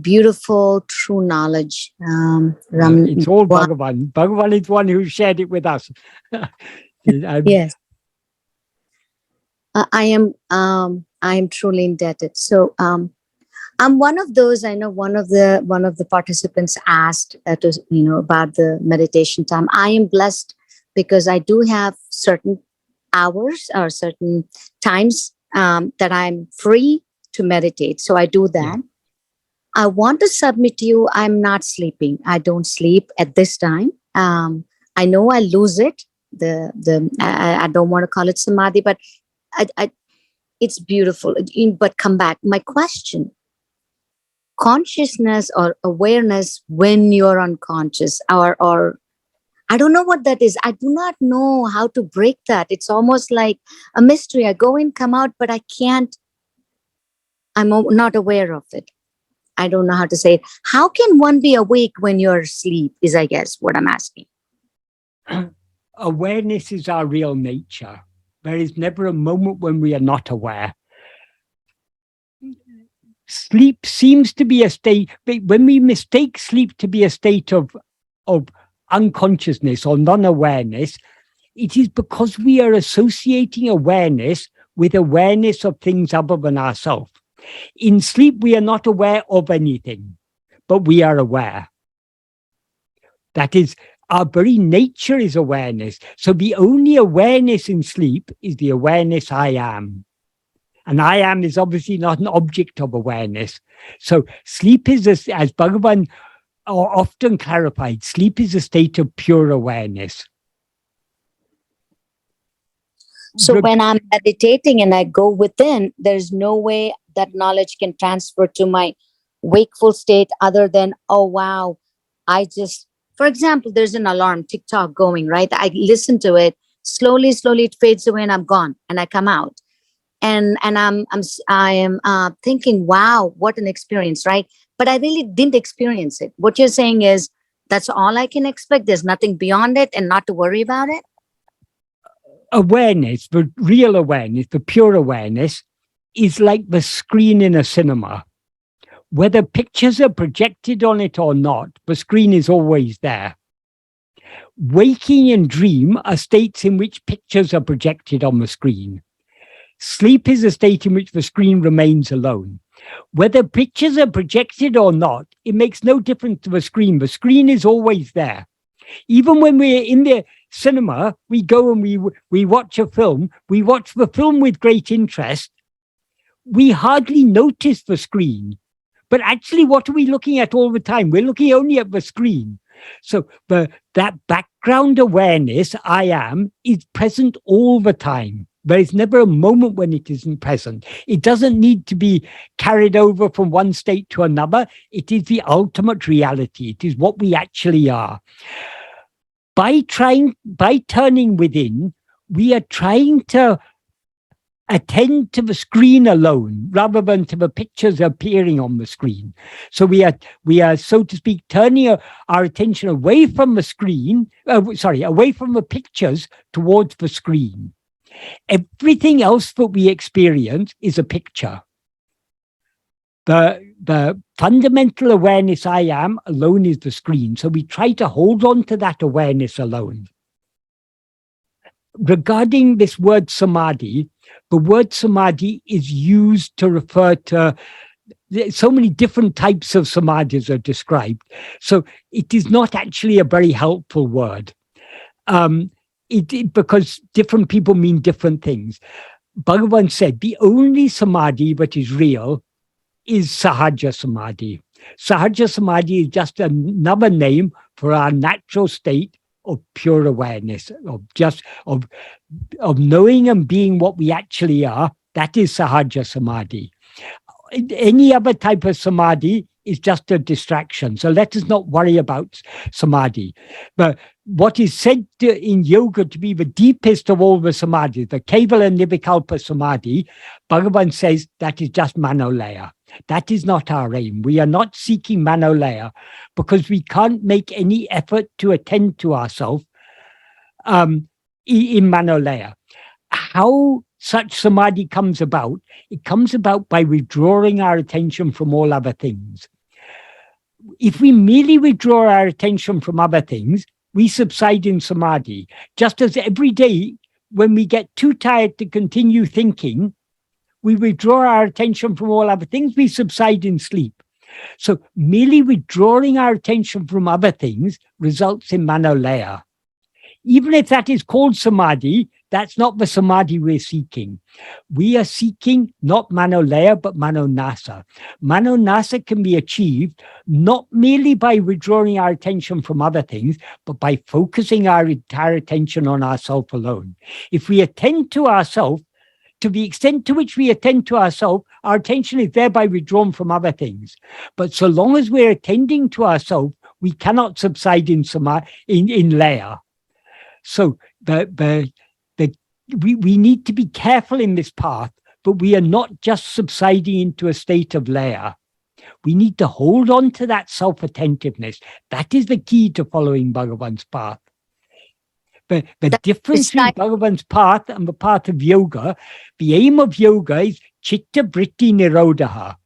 beautiful, true knowledge. It's all Bhagavan. Bhagavan is one who shared it with us. Yes. I am truly indebted. So I'm one of those. I know one of the participants asked about the meditation time. I am blessed because I do have certain hours or certain times that I'm free to meditate. So I do that. Yeah. I want to submit to you, I'm not sleeping. I don't sleep at this time. I know I lose it. I don't want to call it samadhi, but it's beautiful. But come back. My question: consciousness or awareness when you're unconscious, or I don't know what that is. I do not know how to break that. It's almost like a mystery. I go in, come out, but I can't. I'm not aware of it. I don't know how to say it. How can one be awake when you're asleep is, I guess, what I'm asking. Awareness is our real nature. There is never a moment when we are not aware. Sleep seems to be a state, when we mistake sleep to be a state of unconsciousness or non-awareness, it is because we are associating awareness with awareness of things other than ourselves. In sleep, we are not aware of anything, but we are aware. That is, our very nature is awareness. So the only awareness in sleep is the awareness I am. And I am is obviously not an object of awareness. So sleep is, as Bhagavan often clarified, sleep is a state of pure awareness. So when I'm meditating and I go within, there's no way that knowledge can transfer to my wakeful state other than, oh, wow, for example, there's an alarm, tick-tock going, right? I listen to it, slowly it fades away and I'm gone and I come out. And I am thinking, wow, what an experience, right? But I really didn't experience it. What you're saying is, that's all I can expect. There's nothing beyond it and not to worry about it? Awareness, the real awareness, the pure awareness, is like the screen in a cinema. Whether pictures are projected on it or not, the screen is always there. Waking and dream are states in which pictures are projected on the screen. Sleep is a state in which the screen remains alone. Whether pictures are projected or not, it makes no difference to the screen. The screen is always there. Even when we're in the cinema, we go and we watch a film. We watch the film with great interest. We hardly notice the screen. But actually, what are we looking at all the time? We're looking only at the screen. So that background awareness, I am, is present all the time. There is never a moment when it isn't present. It doesn't need to be carried over from one state to another. It is the ultimate reality. It is what we actually are. By turning within, we are trying to attend to the screen alone rather than to the pictures appearing on the screen. So we are, so to speak, turning our attention away from the screen, away from the pictures towards the screen. Everything else that we experience is a picture. The fundamental awareness I am alone is the screen. So we try to hold on to that awareness alone. Regarding this word samadhi, the word samadhi is used to refer to so many different types of samadhis are described. So it is not actually a very helpful word because different people mean different things. Bhagavan said the only samadhi that is real is sahaja samadhi. Sahaja samadhi is just another name for our natural state of pure awareness, of knowing and being what we actually are. That is sahaja samadhi. Any other type of samadhi is just a distraction. So let us not worry about samadhi. But what is said in yoga to be the deepest of all the samadhis, the Kevala Nirvikalpa samadhi, Bhagavan says that is just manolaya. That is not our aim. We are not seeking manolaya because we can't make any effort to attend to ourselves in manolaya. How such samadhi comes about, it comes about by withdrawing our attention from all other things. If we merely withdraw our attention from other things, we subside in samadhi. Just as every day when we get too tired to continue thinking, we withdraw our attention from all other things, we subside in sleep. So merely withdrawing our attention from other things results in manolaya. Even if that is called samadhi, that's not the samadhi we're seeking. We are seeking not manolaya, but manonasa. Manonasa can be achieved not merely by withdrawing our attention from other things, but by focusing our entire attention on ourself alone. If we attend to ourself, to the extent to which we attend to ourselves, our attention is thereby withdrawn from other things. But so long as we're attending to ourselves, we cannot subside in laya. So we need to be careful in this path, but we are not just subsiding into a state of laya. We need to hold on to that self-attentiveness. That is the key to following Bhagavan's path. But the difference between Bhagavan's path and the path of yoga, the aim of yoga is chitta vritti nirodha,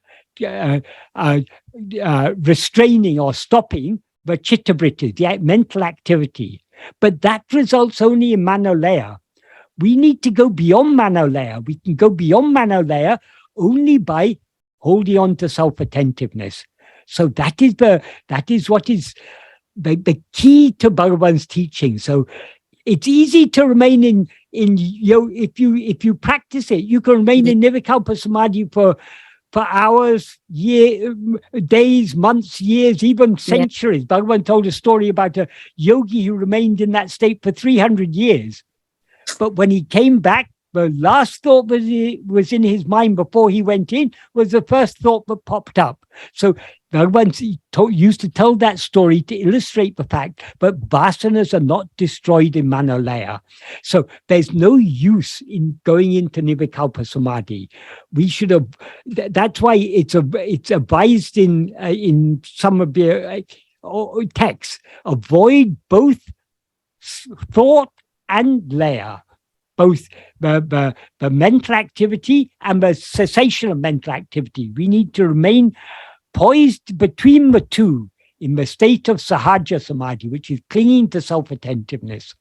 restraining or stopping the chitta vritti, the mental activity. But that results only in manolaya. We need to go beyond manolaya. We can go beyond manolaya only by holding on to self-attentiveness. So that is what is the key to Bhagavan's teaching. So it's easy to remain in if you practice it, you can remain in Nirvikalpa Samadhi for hours, days, months, years, even centuries. Yeah. Bhagavan told a story about a yogi who remained in that state for 300 years. But when he came back, the last thought was in his mind before he went in was the first thought that popped up. So Bhagavan used to tell that story to illustrate the fact that vasanas are not destroyed in manolaya. So there's no use in going into Nirvikalpa Samadhi. We should have. That's why it's advised in some of the texts. Avoid both thought and laya. Both the mental activity and the cessation of mental activity. We need to remain poised between the two in the state of sahaja samadhi, which is clinging to self-attentiveness.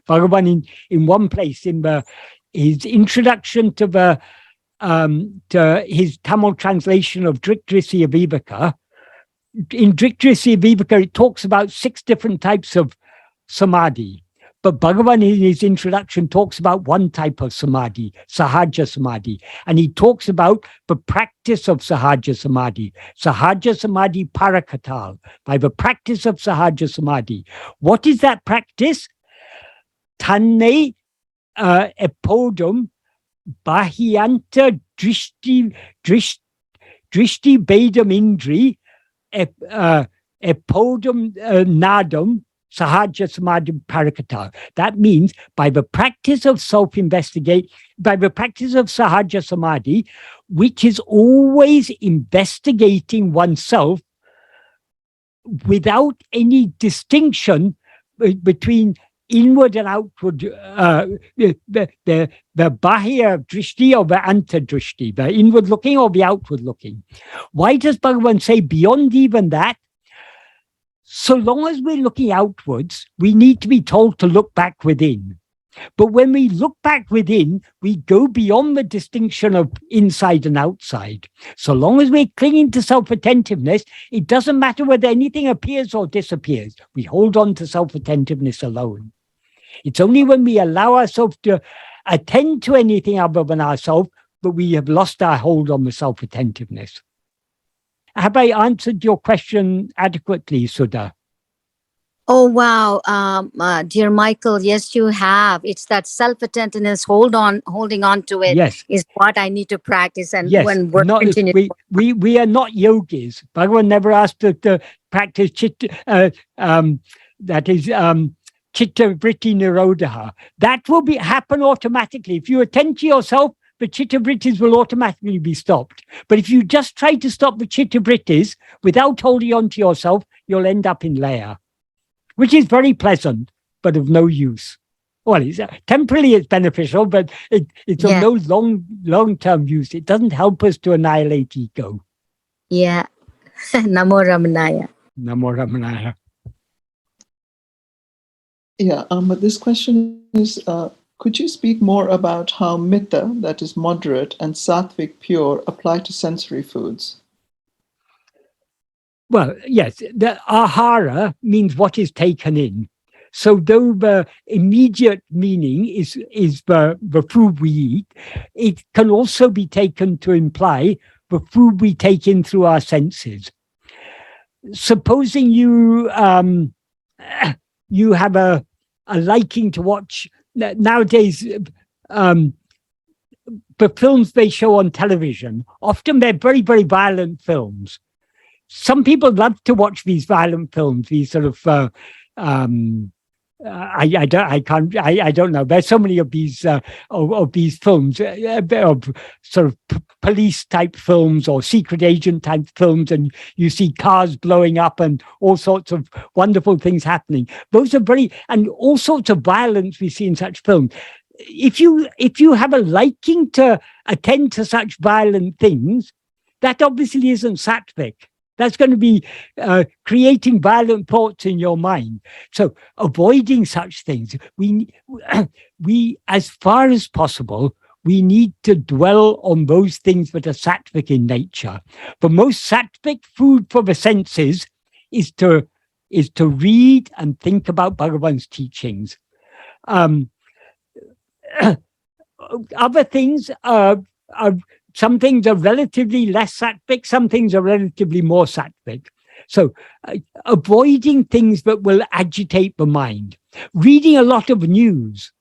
Bhagavan in one place in his introduction to his Tamil translation of Drikdrishya Viveka, in Drikdrishya Viveka it talks about 6 different types of samadhi. But Bhagavan in his introduction talks about one type of samadhi, sahaja samadhi. And he talks about the practice of sahaja samadhi parakatal, by the practice of sahaja samadhi. What is that practice? Tanne epodum bahyanta drishti bedam indri epodum nadam sahaja samadhi parakata. That means by the practice of self-investigate, by the practice of sahaja samadhi, which is always investigating oneself without any distinction between inward and outward, the bahya drishti or the antardrishti, the inward looking or the outward looking. Why does Bhagavan say beyond even that? So long as we're looking outwards, we need to be told to look back within. But when we look back within, we go beyond the distinction of inside and outside. So long as we're clinging to self-attentiveness, it doesn't matter whether anything appears or disappears. We hold on to self-attentiveness alone. It's only when we allow ourselves to attend to anything other than ourselves that we have lost our hold on the self-attentiveness. Have I answered your question adequately, Sudha? Oh, wow. Dear Michael, yes, you have. It's that self-attentiveness, holding on to it, yes, is what I need to practice. And yes, when we're continuing. We are not yogis. Bhagavan never asked us to practice chitta vritti nirodha. That will happen automatically. If you attend to yourself, the chitta vrittis will automatically be stopped. But if you just try to stop the chitta vrittis without holding on to yourself, you'll end up in laya, which is very pleasant, but of no use. Well, temporarily it's beneficial, but it's of no long-term use. It doesn't help us to annihilate ego. Yeah. Namo Ramanaya. Namo Ramanaya. Yeah, but this question is, could you speak more about how metta, that is moderate, and sattvic, pure, apply to sensory foods? Well, yes, the ahara means what is taken in. So though the immediate meaning is the food we eat, it can also be taken to imply the food we take in through our senses. Supposing you you have a liking to watch nowadays the films they show on television, often they're very, very violent films. Some people love to watch these violent films, these sort of I don't know. There's so many of these films, of sort of police type films or secret agent type films, and you see cars blowing up and all sorts of wonderful things happening. Those are and all sorts of violence we see in such films. If you have a liking to attend to such violent things, that obviously isn't sattvic. That's going to be creating violent thoughts in your mind. So avoiding such things, we as far as possible, we need to dwell on those things that are sattvic in nature. The most sattvic food for the senses is to read and think about Bhagavan's teachings. Other things are some things are relatively less sattvic, some things are relatively more sattvic. So avoiding things that will agitate the mind. Reading a lot of news,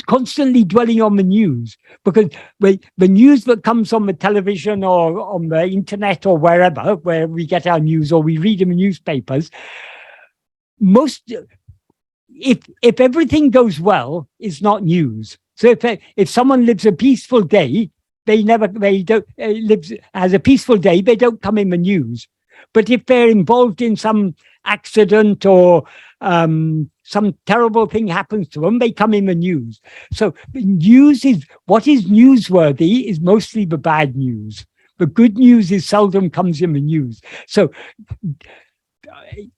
constantly dwelling on the news, because the news that comes on the television or on the internet or wherever, where we get our news or we read in the newspapers, if everything goes well, it's not news. So if someone lives a peaceful day, they has a peaceful day, they don't come in the news. But if they're involved in some accident or some terrible thing happens to them, they come in the news. So what is newsworthy is mostly the bad news. The good news seldom comes in the news. So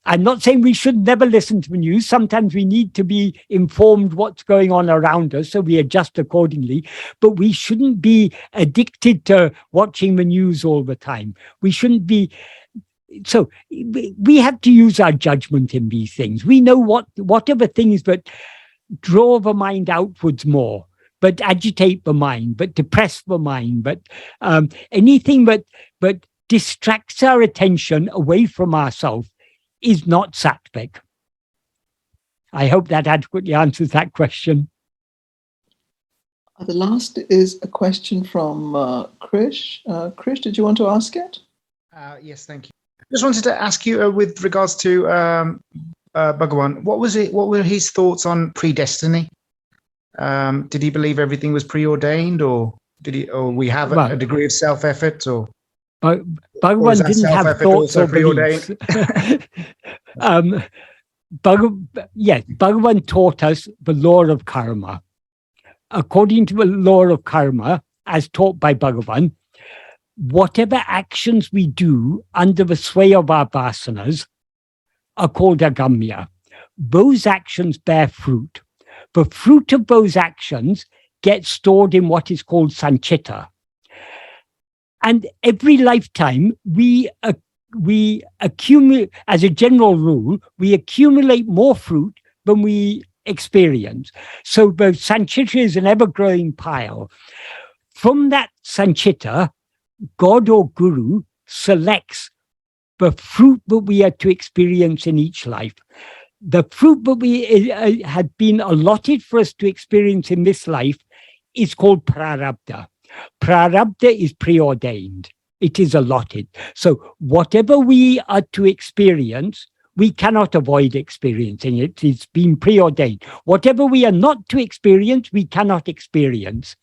I'm not saying we should never listen to the news. Sometimes we need to be informed what's going on around us, so we adjust accordingly. But we shouldn't be addicted to watching the news all the time. We shouldn't be. So we have to use our judgment in these things. We know what are the things that draw the mind outwards more, but agitate the mind, but depress the mind, but anything that distracts our attention away from ourselves is not sattvic. I hope that adequately answers that question. The last is a question from Krish. Krish, did you want to ask it? Yes, thank you. Just wanted to ask you with regards to Bhagavan, what was it? What were his thoughts on predestiny? Did he believe everything was preordained, or did he? Or we have a degree of self-effort, or Bhagavan didn't have thoughts or beliefs. Bhagavan taught us the law of karma. According to the law of karma, as taught by Bhagavan, whatever actions we do under the sway of our vasanas are called agamya. Those actions bear fruit. The fruit of those actions gets stored in what is called sanchita. And every lifetime, we accumulate, as a general rule, we accumulate more fruit than we experience. So the sanchita is an ever-growing pile. From that sanchita, God or Guru selects the fruit that we are to experience in each life. The fruit that we had been allotted for us to experience in this life is called prarabdha. Prarabdha is preordained. It is allotted. So whatever we are to experience, we cannot avoid experiencing it. It's been preordained. Whatever we are not to experience, we cannot experience.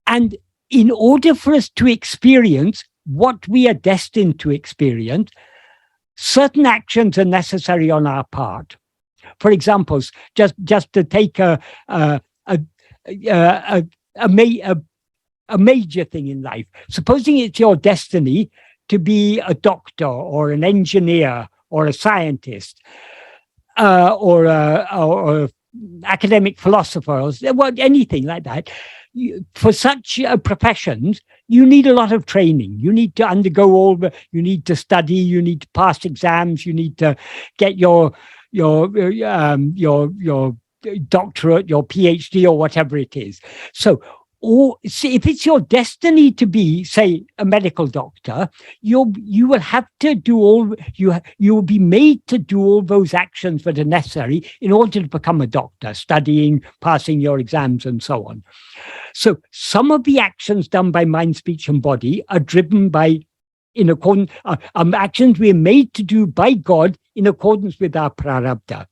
And in order for us to experience what we are destined to experience, certain actions are necessary on our part. For example, just to take a major thing in life. Supposing it's your destiny to be a doctor or an engineer or a scientist or an academic philosopher or anything like that. For such professions, you need a lot of training. You need to undergo you need to study, you need to pass exams, you need to get your doctorate, your PhD, or whatever it is. So, if it's your destiny to be, say, a medical doctor, you will have to do you will be made to do all those actions that are necessary in order to become a doctor, studying, passing your exams, and so on. So some of the actions done by mind, speech, and body are driven by, in accordance, actions we are made to do by God in accordance with our prarabdha.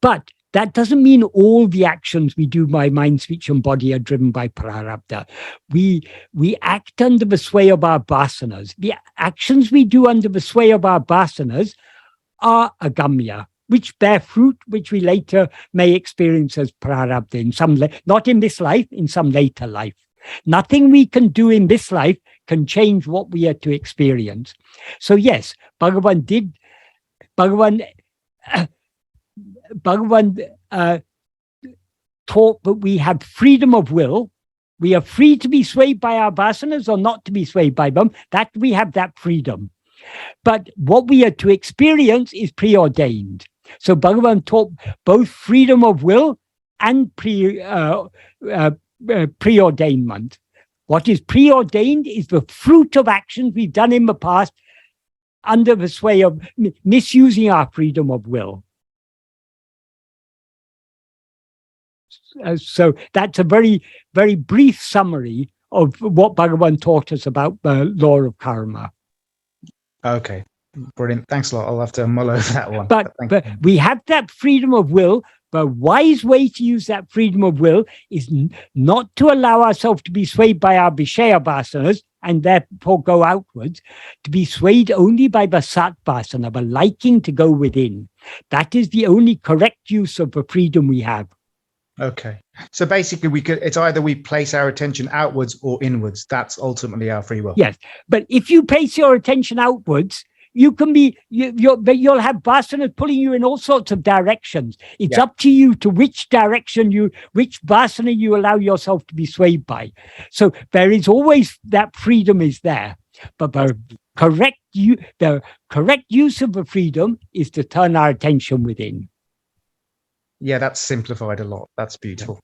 But that doesn't mean all the actions we do by mind, speech, and body are driven by prarabdha. We act under the sway of our vasanas. The actions we do under the sway of our vasanas are agamya, which bear fruit, which we later may experience as prarabdha, in some not in this life, in some later life. Nothing we can do in this life can change what we are to experience. So yes, Bhagavan taught that we have freedom of will. We are free to be swayed by our vasanas or not to be swayed by them. That we have that freedom. But what we are to experience is preordained. So Bhagavan taught both freedom of will and preordainment. What is preordained is the fruit of actions we've done in the past under the sway of misusing our freedom of will. So that's a very, very brief summary of what Bhagavan taught us about the law of karma. Okay, brilliant. Thanks a lot. I'll have to mull over that one. But we have that freedom of will. The wise way to use that freedom of will is not to allow ourselves to be swayed by our Vishaya vasanas and therefore go outwards, to be swayed only by the Sat vasana, the liking to go within. That is the only correct use of the freedom we have. Okay. So basically it's either we place our attention outwards or inwards. That's ultimately our free will. Yes. But if you place your attention outwards, you can be, you'll have vasanas pulling you in all sorts of directions. It's up to you to which direction which vasana you allow yourself to be swayed by. So there is always that freedom is there. But the correct use of the freedom is to turn our attention within. Yeah, that's simplified a lot. That's beautiful.